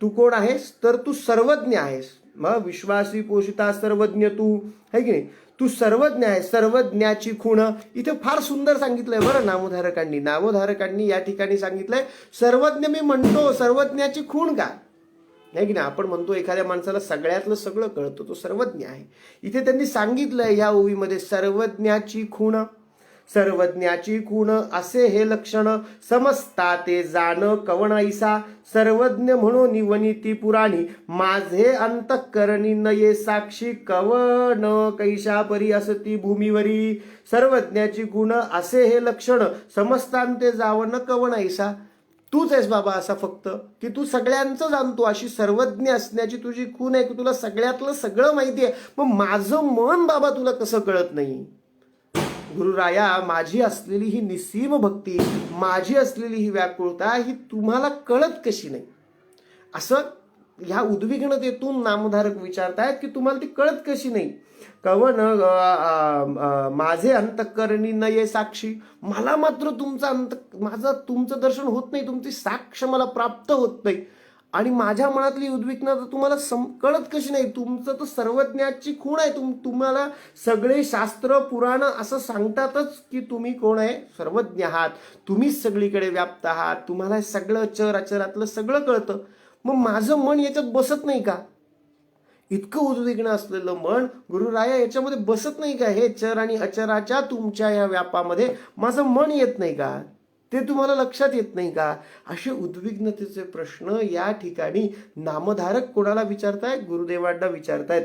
तू कोण आहेस? तर तू सर्वज्ञ आहेस. मग विश्वासी पोषिता सर्वज्ञ तू है की नाही? तू सर्वज्ञ आहे. सर्वज्ञाची खूण इथे फार सुंदर सांगितलंय बरं नामधारकांनी या ठिकाणी सांगितलंय सर्वज्ञ मी म्हणतो, सर्वज्ञाची खूण का नाही की नाही? आपण म्हणतो एखाद्या माणसाला सगळ्यातलं सगळं कळतं, तो सर्वज्ञ आहे. इथे त्यांनी सांगितलंय ह्या ओवीमध्ये सर्वज्ञाची खूण असे हे लक्षण समजता ते जाण कवण ऐसा. सर्वज्ञ म्हणून वनिती पुराणी माझे अंतःकरणी नये साक्षी कवण कैशा परी असती भूमीवरी. सर्वज्ञाची गुण असे हे लक्षण समजता ते जावण कवण ऐसा. तूच आहेस बाबा असा फक्त की तू सगळ्यांचं जाणतो, अशी सर्वज्ञ असण्याची तुझी खूण आहे की तुला सगळ्यातलं सगळं माहिती आहे. मग माझं मन बाबा तुला कसं कळत नाही? गुरुराया, माझी असलेली ही निस्सीम भक्ती, माझी असलेली ही व्याकुळता ही तुम्हाला कळत कशी नाही? असं ह्या उद्विग्नतेतून नामधारक विचारतायत की तुम्हाला ती कळत कशी नाही? कवन माझे अंतःकरणी नये साक्षी. मला मात्र तुमचं दर्शन होत नाही, तुमची साक्ष मला प्राप्त होत नाही. आणि माझ्या मनातली उद्विग्नता तुम्हाला कळत कशी नाही? तुमचं तर सर्वज्ञाची खूण आहे. तुम्हाला सगळे शास्त्र पुराण असं सांगतातच की तुम्ही कोण आहे? सर्वज्ञ आहात. तुम्हीच सगळीकडे व्याप्त आहात. तुम्हाला सगळं चर अचरातलं सगळं कळतं. मग माझं मन याच्यात बसत नाही का? इतकं उद्विग्न असलेलं मन गुरुराया याच्यामध्ये बसत नाही का? हे चर आणि अचराच्या तुमच्या या व्यापामध्ये माझं मन येत नाही का? ते तुम्हाला लक्षात येत नाही का? असे उद्विग्नतेचे प्रश्न या ठिकाणी नामधारक कोणाला विचारतायत? गुरुदेवांना विचारतायत.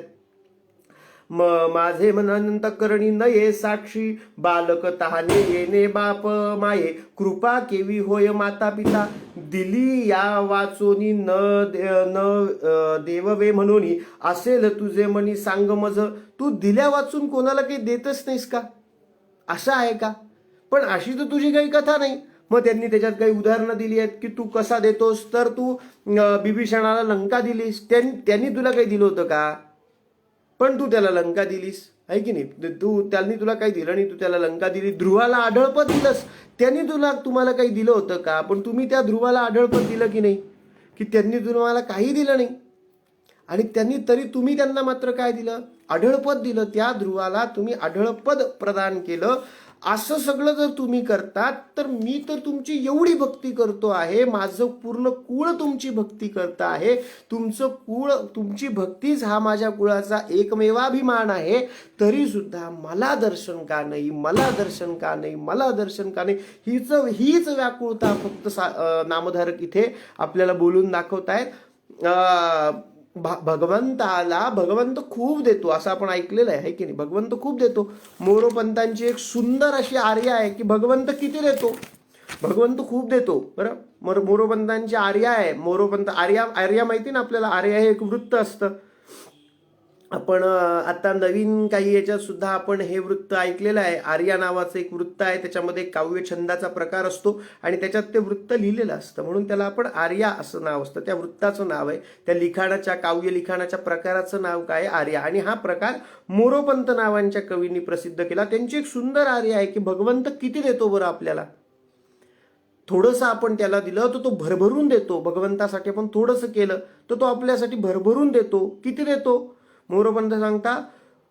माझे मन अंतःकरणी नये साक्षी बालक तहाने येणे बाप माये कृपा केवी होय माता पिता दिली या वाचोनी न देववे म्हणून असेल तुझे मनी सांग मज. तू दिल्या वाचून कोणाला काही देतच नाहीस का? असं आहे का? पण अशी तर तुझी काही कथा नाही. मग त्यांनी त्याच्यात काही उदाहरणं दिली आहेत की तू कसा देतोस. तर तू बिभीषणाला लंका दिलीस, त्यांनी तुला काही दिलं होतं का? पण तू त्याला लंका दिलीस आहे की नाही? त्यांनी तुला काही दिलं नाही, तू त्याला लंका दिली. ध्रुवाला आढळपद दिलंस, त्यांनी तुम्हाला काही दिलं होतं का? पण तुम्ही त्या ध्रुवाला आढळपद दिलं की नाही? की त्यांनी तुम्हाला काही दिलं नाही. आणि तरी तुम्ही त्यांना मात्र काय दिलं? आढळपद दिलं. त्या ध्रुवाला तुम्ही आढळपद प्रदान केलं. असं सगळं जर तुम्ही करतात तर मी तर तुमची एवढी भक्ती करतो आहे, माझं पूर्ण कुळ तुमची भक्ती करत आहे. तुमचं कुळ, तुमची भक्तीच हा माझ्या कुळाचा एकमेवाभिमान आहे. तरी सुद्धा मला दर्शन का नाही, मला दर्शन का नाही, मला दर्शन का नाही, हीच व्याकुळता फक्त नामधारक इथे आपल्याला बोलून दाखवतायत. भगवंत खूप देतो असं आपण ऐकलेलं आहे की नाही? भगवंत खूप देतो. मोरोपंतांची एक सुंदर अशी आर्या आहे की भगवंत किती देतो? भगवंत खूप देतो. बरं, मोरोपंतांची आर्या आहे. मोरोपंत आर्या माहिती ना आपल्याला? आर्या हे एक वृत्त असतं. आपण आता नवीन काही याच्यात सुद्धा आपण हे वृत्त ऐकलेलं आहे. आर्या नावाचं एक वृत्त आहे, त्याच्यामध्ये काव्य छंदाचा प्रकार असतो आणि त्याच्यात ते वृत्त लिहिलेलं असतं, म्हणून त्याला आपण आर्या असं नाव असतं. त्या वृत्ताचं नाव आहे, त्या लिखाणाच्या, काव्य लिखाणाच्या प्रकाराचं नाव काय? आर्या. आणि हा प्रकार मोरोपंत नावांच्या कवींनी प्रसिद्ध केला. त्यांची एक सुंदर आर्या आहे की भगवंत किती देतो बरं आपल्याला? थोडंसं आपण त्याला दिलं तर तो भरभरून देतो. भगवंतासाठी आपण थोडंसं केलं तर तो आपल्यासाठी भरभरून देतो. किती देतो? मोरोपंत सांगता,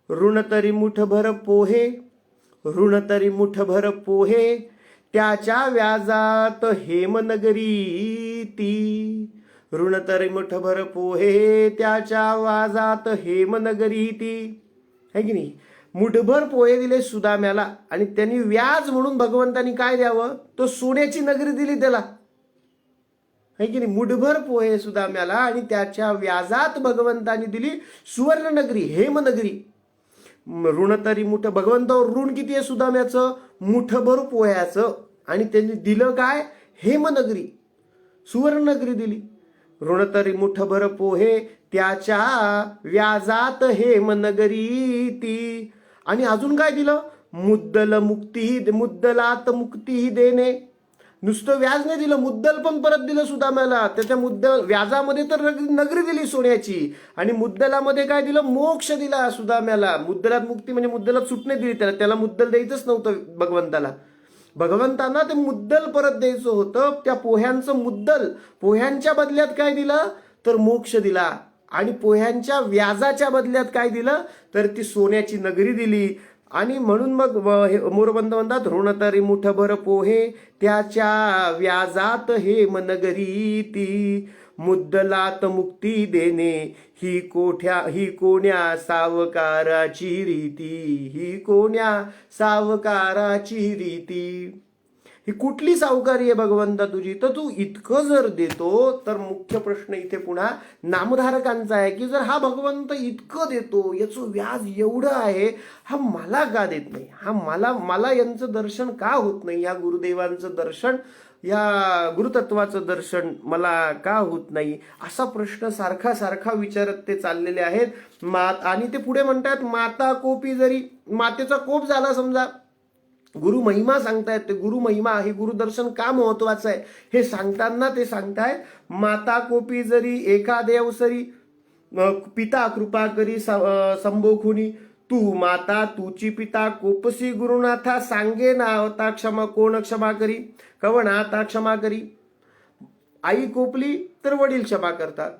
ऋण तरी मुठभर पोहे, ऋण तरी मुठभर पोहे, त्याच्या व्याजात हेमनगरी ती. ऋण तरी मुठभर पोहे, त्याच्या व्याजात हेमनगरी ती. है की नाही? मुठभर पोहे दिले सुदाम्याला आणि त्यांनी व्याज म्हणून भगवंतानी काय द्यावं? तो सोन्याची नगरी दिली त्याला. है की नाही? मुठभर पोहे सुदाम्याला आणि त्याच्या व्याजात भगवंतानी दिली सुवर्णनगरी, हेमनगरी. ऋण तरी मुठ, भगवंतावर ऋण किती आहे सुदाम्याचं? मुठभर पोह्याचं. आणि त्यांनी दिलं काय? हेमनगरी, सुवर्णनगरी दिली. ऋण तरी मुठभर पोहे, त्याच्या व्याजात हेमनगरी ती. आणि अजून काय दिलं? मुद्दलात मुक्तीही देणे. नुसतं व्याज नाही दिलं, मुद्दल पण परत दिलं सुदाम्याला. त्याच्या व्याजामध्ये तर नगरी दिली सोन्याची, आणि मुद्दलामध्ये काय दिलं, मोक्ष दिला सुदाम्याला. मुद्दलात मुक्ती म्हणजे मुद्दलात सुटणे दिली त्याला मुद्दल द्यायचंच नव्हतं भगवंताला. भगवंतांना ते मुद्दल परत द्यायचं होतं. त्या पोह्यांचं मुद्दल, पोह्यांच्या बदल्यात काय दिलं तर मोक्ष दिला, आणि पोह्यांच्या व्याजाच्या बदल्यात काय दिलं तर ती सोन्याची नगरी दिली. आणि म्हणून मग मोरबंद म्हणतात, ऋण तरी मुठभर पोहे त्याच्या व्याजात हे मनगरी ती. मुद्दलात मुक्ती देणे ही कोण्या सावकाराची रीती, ही कोण्या सावकाराची रीती. ही कुठली सावकारी आहे भगवंता तुझी, तर तू इतकं जर देतो, तर मुख्य प्रश्न इथे पुन्हा नामधारकांचा आहे की जर हा भगवंत इतकं देतो, याचं व्याज एवढं आहे, हा मला का देत नाही, हा मला यांचं दर्शन का होत नाही, या गुरुदेवांचं दर्शन, या गुरुतत्वाचं दर्शन मला का होत नाही, असा प्रश्न सारखा सारखा विचारत ते चाललेले आहेत. आणि ते पुढे म्हणतात, माता कोपी जरी, मातेचा कोप झाला समजा, गुरु महिमा सांगतायत. ते गुरु महिमा, हे गुरुदर्शन का महत्वाचं आहे हे सांगताना ते सांगतायत, माता कोपी जरी एखादे अवसरी पिता कृपा करी संभोखुनी. तू माता तुची पिता कोपसी गुरुनाथा, सांगे ना आता क्षमा कोण क्षमा करी, कवण आता क्षमा करी. आई कोपली तर वडील क्षमा करतात,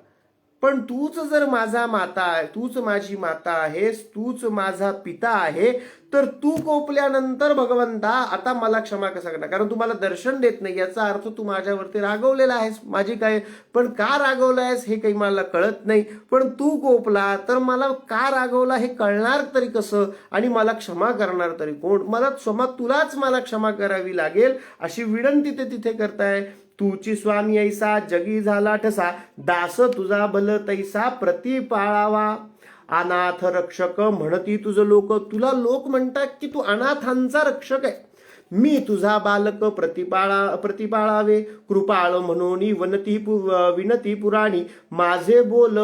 पण तूच जर माझा माता आहे, तूच माझी माता आहेस, तूच माझा पिता आहे, तर तू कोपल्यानंतर भगवंता आता मला क्षमा कसा करणार, कारण तू मला दर्शन देत नाही, याचा अर्थ तू माझ्यावरती रागवलेला आहेस. माझी काय, पण का रागवला आहेस हे काही मला कळत नाही, पण तू कोपला तर मला का रागवला हे कळणार तरी कसं, आणि मला क्षमा करणार तरी कोण, तुलाच मला क्षमा करावी लागेल, अशी विनंती ते तिथे करताय. तुची स्वामी ऐसा जगी झाला ठसा, दास तुझा बल तैसा प्रति पाळावा. अनाथ रक्षक म्हणती तुझं लोक, तुला लोक म्हणतात की तू अनाथांचा रक्षक आहे. मी तुझा बालक प्रतिपाळावे, कृपाळ म्हणून विनती पुराणी, माझे बोल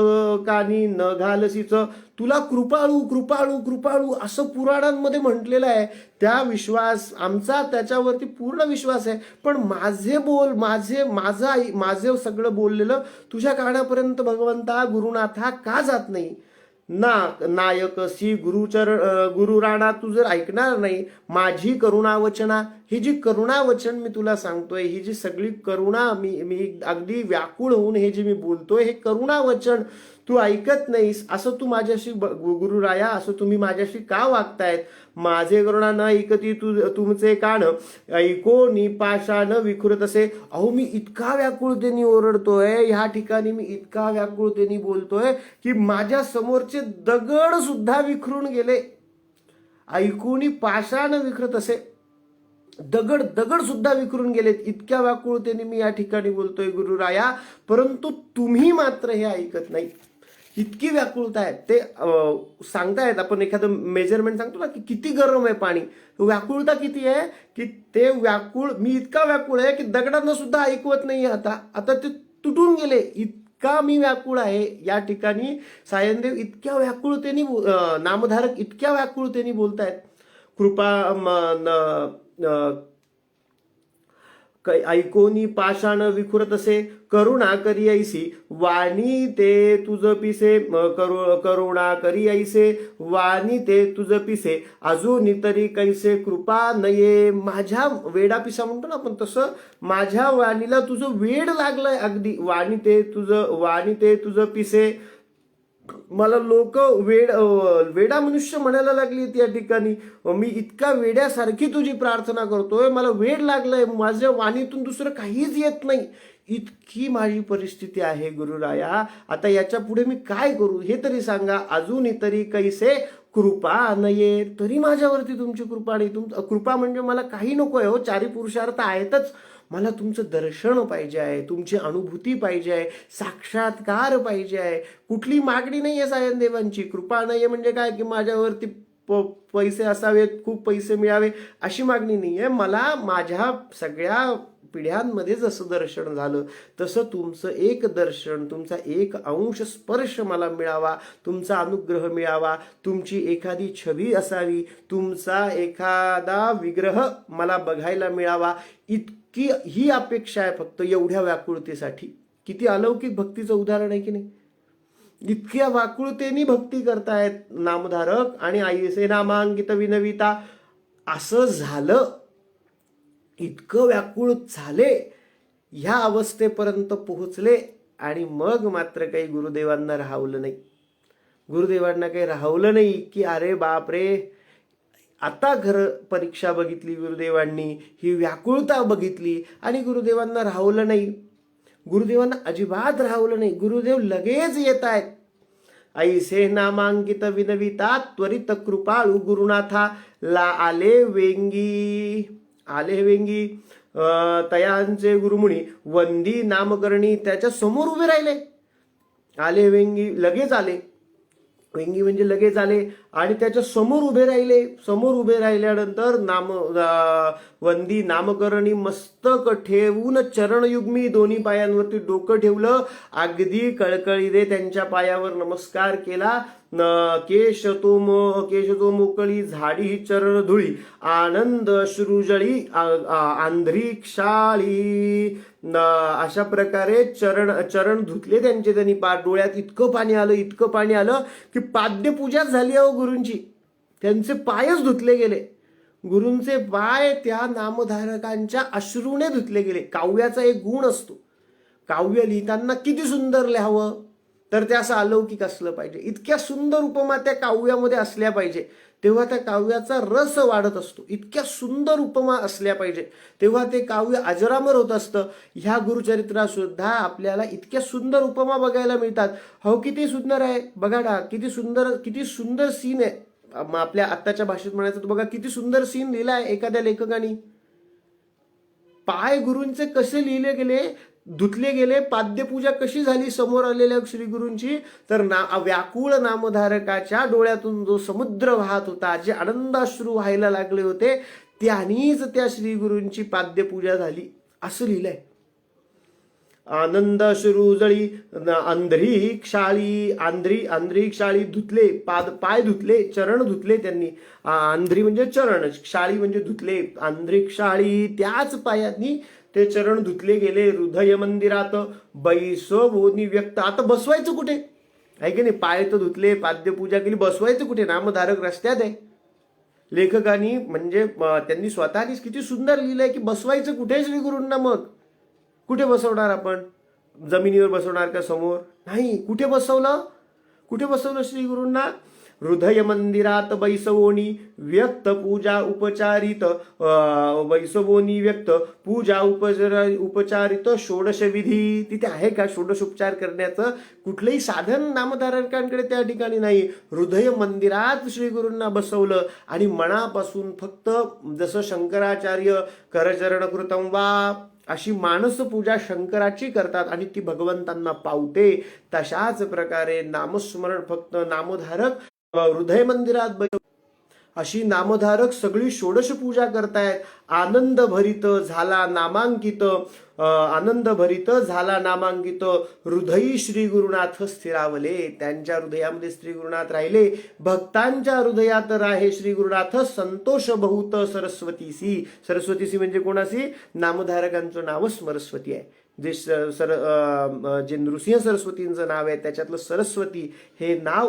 कानी न घालसीच. तुला कृपाळू कृपाळू कृपाळू असं पुराणांमध्ये म्हटलेलं आहे. त्या विश्वास आमचा त्याच्यावरती पूर्ण विश्वास आहे, पण माझे बोल माझे सगळं बोललेलं तुझ्या कानापर्यंत भगवंता गुरुनाथा का जात नाही. नायकसी गुरुराणा तू जर ऐकणार नाही माझी करुणा वचना, ही जी करुणा वचन मी तुला सांगतोय, ही जी सगळी करुणा मी अगदी व्याकुळ होऊन हे जे मी बोलतोय, हे करुणा वचन तू ऐकत नाहीस, असं तू माझ्याशी गुरुराया, असं तुम्ही माझ्याशी का वागतायत. माझे करुणा न ऐकती तुमचे कान, ऐकोनी पाषाण विखुरत असे. अहो मी इतका व्याकुळतेने ओरडतोय, ह्या ठिकाणी मी इतका व्याकुळतेने बोलतोय की माझ्या समोरचे दगड सुद्धा विखरून गेले. ऐकोनी पाषाण विखरत असे, दगड सुद्धा विखरून गेलेत, इतक्या व्याकुळतेने मी या ठिकाणी बोलतोय गुरुराया, परंतु तुम्ही मात्र हे ऐकत नाही. इतकी व्याकुळता आहे. ते सांगतायत, आपण एखादं मेजरमेंट सांगतो ना की किती गरम आहे पाणी, व्याकुळता किती आहे की ते मी इतका व्याकुळ आहे की दगडांना सुद्धा ऐकवत नाही. आता ते तुटून गेले, इतका मी व्याकुळ आहे. या ठिकाणी सायनदेव इतक्या व्याकुळतेने, नामधारक इतक्या व्याकुळतेने बोलतायत. ऐकोनी पाषाण विखुरत असे, करुणा करी ऐसी वाणी ते तुझ पिसे, करुणा करी ऐसे वाणी ते तुझ पिसे, अजून तरी कैसे कृपा नये. माझ्या वेडापिसा म्हणतो ना आपण, तसं माझ्या वाणीला तुझं वेड लागलंय अगदी. वाणी ते तुझं पिसे, मला लोक वेडा मनुष्य म्हणायला लागली या ठिकाणी. मी इतका वेड्यासारखी तुझी प्रार्थना करतोय, मला वेड लागलंय, माझ्या वाणीतून दुसरं काहीच येत नाही, इतकी माझी परिस्थिती आहे गुरुराया. आता याच्या पुढे मी काय करू हे तरी सांगा. अजून तरी कैसे कृपा नये, तरी माझ्यावरती तुमची कृपा नाही. कृपा म्हणजे मला काही नको आहे हो, चारी पुरुषार्थ आहेतच, मला तुमचं दर्शन पाहिजे आहे, तुमची अनुभूती पाहिजे आहे, साक्षात्कार पाहिजे आहे. कुठली मागणी नाही आहे सायनदेवांची. कृपा नाही म्हणजे काय की माझ्यावरती पैसे असावेत, खूप पैसे मिळावे, अशी मागणी नाही आहे. मला माझ्या सगळ्या पिढ्यांमध्ये जसं दर्शन झालं तसं तुमचं एक दर्शन, तुमचा एक अंश स्पर्श मला मिळावा, तुमचा अनुग्रह मिळावा, तुमची एखादी छवी असावी, तुमचा एखादा विग्रह मला बघायला मिळावा, इतकी ही अपेक्षा आहे फक्त एवढ्या व्याकुळतेसाठी. किती अलौकिक भक्तीचं उदाहरण आहे की नाही. इतक्या व्याकुळतेने भक्ती करतायत नामधारक आणि आईसे नामांकित विनविता. असं झालं, इतकं व्याकुळ झाले, ह्या अवस्थेपर्यंत पोहोचले आणि मग मात्र काही गुरुदेवांना राहवलं नाही. गुरुदेवांना काही राहवलं नाही की अरे बापरे, आता खरं परीक्षा बघितली गुरुदेवांनी, ही व्याकुळता बघितली आणि गुरुदेवांना राहवलं नाही. गुरुदेवांना अजिबात राहवलं नाही. गुरुदेव लगेच येत आहेत. ऐसे नामांकित विनविता त्वरित कृपाळू गुरुनाथा ला आले वेंगी. आले वेंगी तयांचे गुरुमुनी वंदी नामकरणी त्याच्या समोर उभे राहिले. आले वेंगी, लगेच आले. वेंगी म्हणजे लगेच आले आणि त्याच्या समोर उभे राहिले. समोर उभे राहिल्यानंतर वंदी नामकरणी मस्तक ठेवून चरणयुग्मी दोन्ही पायांवरती डोकं ठेवलं. अगदी कळकळीने त्यांच्या पायावर नमस्कार केला. केश तो मोकळी झाडी ही चरण धुळी आनंद श्रुजळी आंध्रीक्षाळी. अशा प्रकारे चरण धुतले त्यांचे. त्यांनी डोळ्यात इतकं पाणी आलं, इतकं पाणी आलं की पाद्यपूजाच झाली अहो गुरूंची. त्यांचे पायच धुतले गेले. गुरूंचे पाय त्या नामधारकांच्या अश्रूने धुतले गेले. काव्याचा एक गुण असतो, काव्य लिहिताना किती सुंदर लिहावं तर ते असं अलौकिक असलं पाहिजे. इतक्या सुंदर उपमा त्या काव्यामध्ये असल्या पाहिजे, तेव्हा त्या काव्याचा रस वाढत असतो. इतक्या सुंदर उपमा असल्या पाहिजे, तेव्हा ते काव्य अजरामर होत असतं. ह्या गुरुचरित्रात सुद्धा आपल्याला इतक्या सुंदर उपमा बघायला मिळतात. हो, किती सुंदर आहे बघा ना, किती सुंदर सीन आहे. आपल्या आत्ताच्या भाषेत म्हणायचं तर बघा किती सुंदर सीन लिहिला आहे एखाद्या लेखकाने. पाय गुरूंचे कसे लिहिले गेले, धुतले गेले, पाद्यपूजा कशी झाली समोर आलेल्या श्री गुरूंची, तर व्याकुळ नामधारकाच्या डोळ्यातून जो समुद्र वाहत होता, जे आनंदाश्रू व्हायला लागले होते, त्यांनीच त्या श्री गुरूंची पाद्यपूजा झाली असं लिहिलंय. आनंद श्रुजळी आंध्री क्षाळी धुतले, पाय धुतले, चरण धुतले त्यांनी. आंध्री म्हणजे चरण, क्षाळी म्हणजे धुतले. आंध्री क्षाळी त्याच पायांनी ते चरण धुतले गेले. हृदय मंदिरात बैसवोनी व्यक्त. आता बसवायचं कुठे आहे की नाही. पाय तर धुतले, पाद्यपूजा केली, बसवायचं कुठे. नामधारक रस्त्यात आहे. लेखकांनी म्हणजे त्यांनी स्वतःनीच किती सुंदर लिहिलंय की बसवायचं कुठे श्री गुरूंना. मग कुठे बसवणार आपण? जमिनीवर बसवणार का समोर? नाही. कुठे बसवलं श्री गुरूंना? हृदय मंदिरात बैसवोनी व्यक्त पूजा उपचारित. बैसवोनी व्यक्त पूजा उपचारित षोडश विधी. तिथे आहे का षोडशोपचार करण्याचं कुठलंही साधन नामधारकांकडे त्या ठिकाणी नाही. हृदय मंदिरात श्री गुरूंना बसवलं आणि मनापासून फक्त जसं शंकराचार्य करचरण कृतम वा अशी मानस पूजा शंकराची करतात आणि ती भगवंतांना पावते, तशाच प्रकारे नामस्मरण फक्त नामधारक हृदय मंदिरात अशी नामधारक सगळी षोडश पूजा करतायत. आनंद भरित झाला नामांकित हृदयी श्री गुरुनाथ स्थिरावले. त्यांच्या हृदयामध्ये श्री गुरुनाथ राहिले. भक्तांच्या हृदयात राहे श्री गुरुनाथ संतोष बहुत सरस्वतीसी. सरस्वतीसी म्हणजे कोणासी? नामधारकांचं नाव सरस्वती आहे. जे नृसिंह सरस्वतींचं नाव आहे त्याच्यातलं सरस्वती हे नाव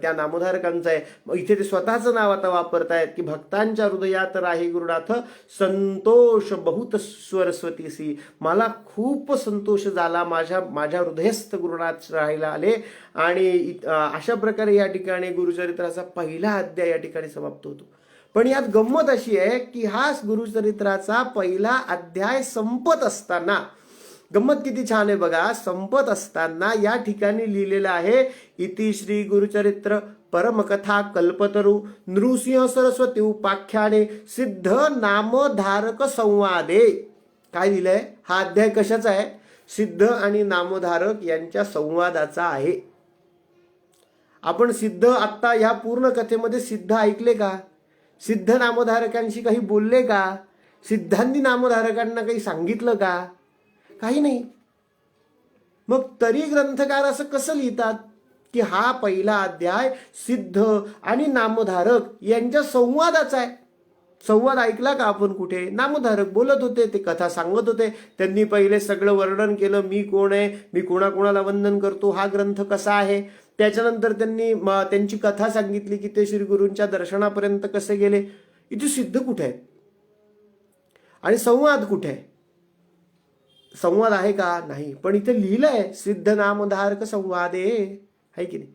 त्या नामधारकांचं आहे. इथे ते स्वतःचं नाव आता वापरतायत की भक्तांच्या हृदयात राही गुरुनाथ संतोष बहुत सरस्वतीसी. मला खूप संतोष झाला, माझ्या हृदयस्थ गुरुनाथ राहायला आले. आणि अशा प्रकारे या ठिकाणी गुरुचरित्राचा पहिला अध्याय या ठिकाणी समाप्त होतो. पण यात गंमत अशी आहे की हा गुरुचरित्राचा पहिला अध्याय संपत असताना, गंमत किती छान आहे बघा, संपत असताना या ठिकाणी लिहिलेलं आहे इति श्री गुरुचरित्र परमकथा कल्पतरू नृसिंह सरस्वती उपाख्याने सिद्ध नामधारक संवादे. काय लिहिलंय? हा अध्याय कशाचा आहे? सिद्ध आणि नामधारक यांच्या संवादाचा आहे. आपण सिद्ध आत्ता ह्या पूर्ण कथेमध्ये सिद्ध ऐकले का? सिद्ध नामधारकांशी काही बोलले का? सिद्धांनी नामधारकांना काही सांगितलं का? काही नाही. मग तरी ग्रंथकार असं कसं लिहितात की हा पहिला अध्याय सिद्ध आणि नामधारक यांच्या संवादाचा आहे. संवाद ऐकला का आपण कुठे? नामधारक बोलत होते, ते कथा सांगत होते. त्यांनी पहिले सगळं वर्णन केलं, मी कोण आहे, मी कोणाकोणाला वंदन करतो, हा ग्रंथ कसा आहे. त्याच्यानंतर त्यांनी त्यांची कथा सांगितली की ते श्री गुरूंच्या दर्शनापर्यंत कसे गेले. इथे सिद्ध कुठे आहे आणि संवाद कुठे आहे? संवाद आहे का? नाही. पण इथे लिहिलंय सिद्ध नामधारक संवादे, आहे की नाही.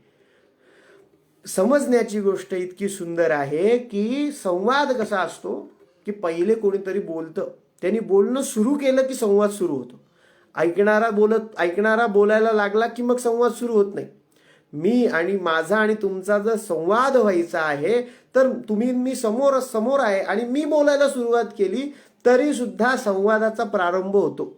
समजण्याची गोष्ट इतकी सुंदर आहे की संवाद कसा असतो की पहिले कोणीतरी बोलतं, त्यांनी बोलणं सुरू केलं की संवाद सुरू होतो. ऐकणारा बोलायला लागला की मग संवाद सुरू होत नाही. मी आणि माझा आणि तुमचा जर संवाद व्हायचा आहे तर मी समोर आहे आणि मी बोलायला सुरुवात केली तरी सुद्धा संवादाचा प्रारंभ होतो.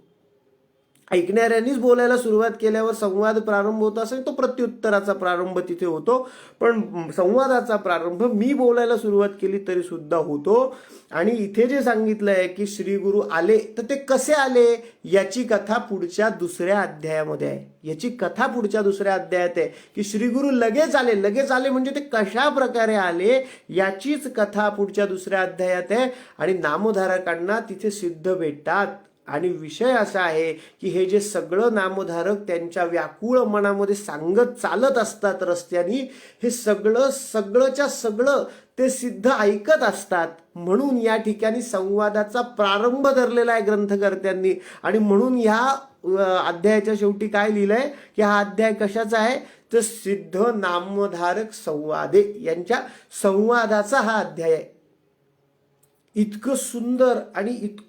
ऐकणाऱ्यांनीच बोलायला सुरुवात केल्यावर संवाद प्रारंभ होत असेल तो प्रत्युत्तराचा प्रारंभ तिथे होतो. पण संवादाचा प्रारंभ मी बोलायला सुरुवात केली तरी सुद्धा होतो. आणि इथे जे सांगितलंय की श्री गुरु आले, तर ते कसे आले याची कथा पुढच्या दुसऱ्या अध्यायामध्ये आहे. याची कथा पुढच्या दुसऱ्या अध्यायात आहे की श्री गुरु लगेच आले म्हणजे ते कशा प्रकारे आले याचीच कथा पुढच्या दुसऱ्या अध्यायात आहे. आणि नामधारकांना तिथे सिद्ध भेटतात. आणि विषय असा आहे की हे जे सगळं नामधारक त्यांच्या व्याकुळ मनामध्ये सांगत चालत असतात रस्त्यानी, हे सगळंच्या सगळं ते सिद्ध ऐकत असतात. म्हणून या ठिकाणी संवादाचा प्रारंभ धरलेला आहे ग्रंथकर्त्यांनी. आणि म्हणून ह्या अध्यायाच्या शेवटी काय लिहिलंय की हा अध्याय कशाचा आहे, तर सिद्ध नामधारक संवादे यांच्या संवादाचा हा अध्याय आहे. इतकं सुंदर आणि इतकं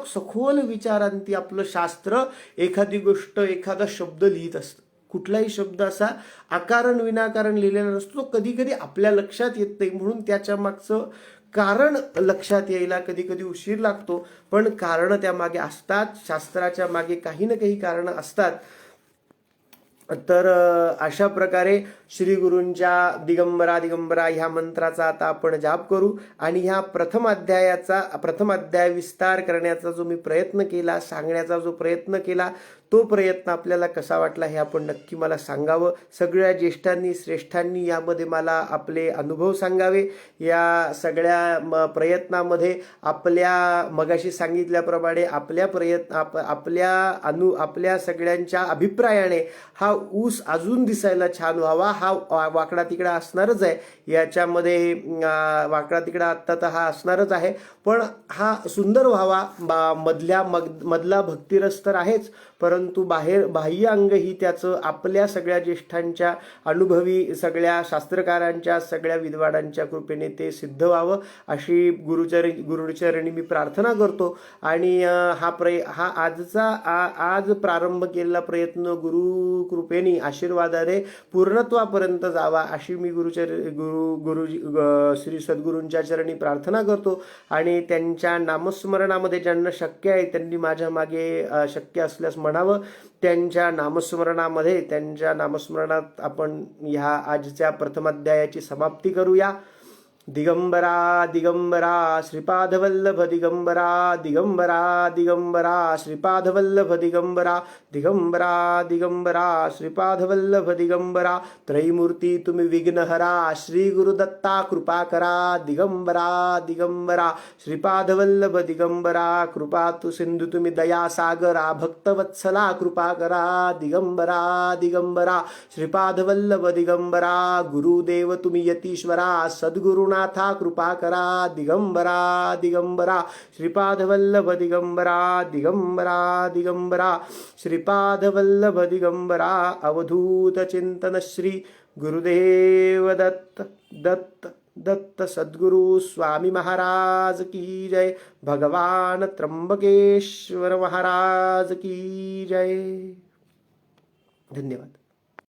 सखोल विचारांती आपलं शास्त्र एखादी गोष्ट, एखादा शब्द लिहित असतं. कुठलाही शब्द असा अकारण विनाकारण लिहिलेला नसतो. तो कधी कधी आपल्या लक्षात येत नाही, म्हणून त्याच्या मागचं कारण लक्षात यायला कधी कधी उशीर लागतो. पण कारण त्या मागे असतात. शास्त्राच्या मागे काही ना काही कारण असतात. तर अशा प्रकारे श्री गुरूंच्या दिगंबरा दिगंबरा ह्या मंत्राचा आता आपण जाप करू. आणि ह्या प्रथम अध्याय विस्तार करण्याचा जो मी प्रयत्न केला, सांगण्याचा जो प्रयत्न केला, तो प्रयत्न आपल्याला कसा वाटला हे आपण नक्की मला सांगावं. सगळ्या ज्येष्ठांनी श्रेष्ठांनी यामध्ये मला आपले अनुभव सांगावे. या सगळ्या प्रयत्नामध्ये आपल्या मगाशी सांगितल्याप्रमाणे आपल्या सगळ्यांच्या अभिप्रायाने हा ऊस अजून दिसायला छान व्हावा. हा वाकडा तिकडा असणारच आहे, याच्यामध्ये वाकडा तिकडा आत्ता तर हा असणारच आहे, पण हा सुंदर व्हावा. मधला भक्तिरस तर आहेच, परंतु बाह्य अंग ही त्याचं आपल्या सगळ्या ज्येष्ठांच्या अनुभवी, सगळ्या शास्त्रकारांच्या, सगळ्या विद्वानांच्या कृपेने ते सिद्ध व्हावं अशी गुरुचरणी मी प्रार्थना करतो. आणि आज प्रारंभ केलेला प्रयत्न गुरु कृपेने आशीर्वादाने पूर्णत्वापर्यंत जावा अशी मी श्री सद्गुरूंच्या चरणी प्रार्थना करतो. आणि त्यांच्या नामस्मरणामध्ये ज्यांना शक्य आहे त्यांनी माझ्या मागे शक्य असल्यास म्हणावं. त्यांच्या नामस्मरणात आपण ह्या आजच्या प्रथम अध्यायाची समाप्ती करूया. दिगंबरा दिगंबरा श्रीपादवल्लभ दिगंबरा दिगंबरा दिगंबरा श्रीपादवल्लभ दिगंबरा दिगंबरा दिगंबरा श्रीपादवल्लभ दिगंबरा. त्रैमूर्ती तुम्ही विघ्नहरा, श्री गुरुदत्ता कृपा करा. दिगंबरा दिगंबरा श्रीपादवल्लभ दिगंबरा. कृपा तू सिंधू तुम्ही दया सागरा, भक्तवत्सला कृपा करा. दिगंबरा दिगंबरा श्रीपादवल्लभ दिगंबरा. गुरुदेव तुम्ही यतीश्वरा, सद्गुरु नाथा कृपा करा. दिगंबरा दिगंबरा श्रीपादवल्लभ दिगंबरा. दिगंबरा दिगंबरा श्रीपादवल्लभ दिगंबरा. अवधूत चिंतन श्री गुरुदेव दत्त दत्त दत्त सद्गुरु स्वामी महाराज की जय. भगवान त्र्यंबकेश्वर महाराज की जय. धन्यवाद.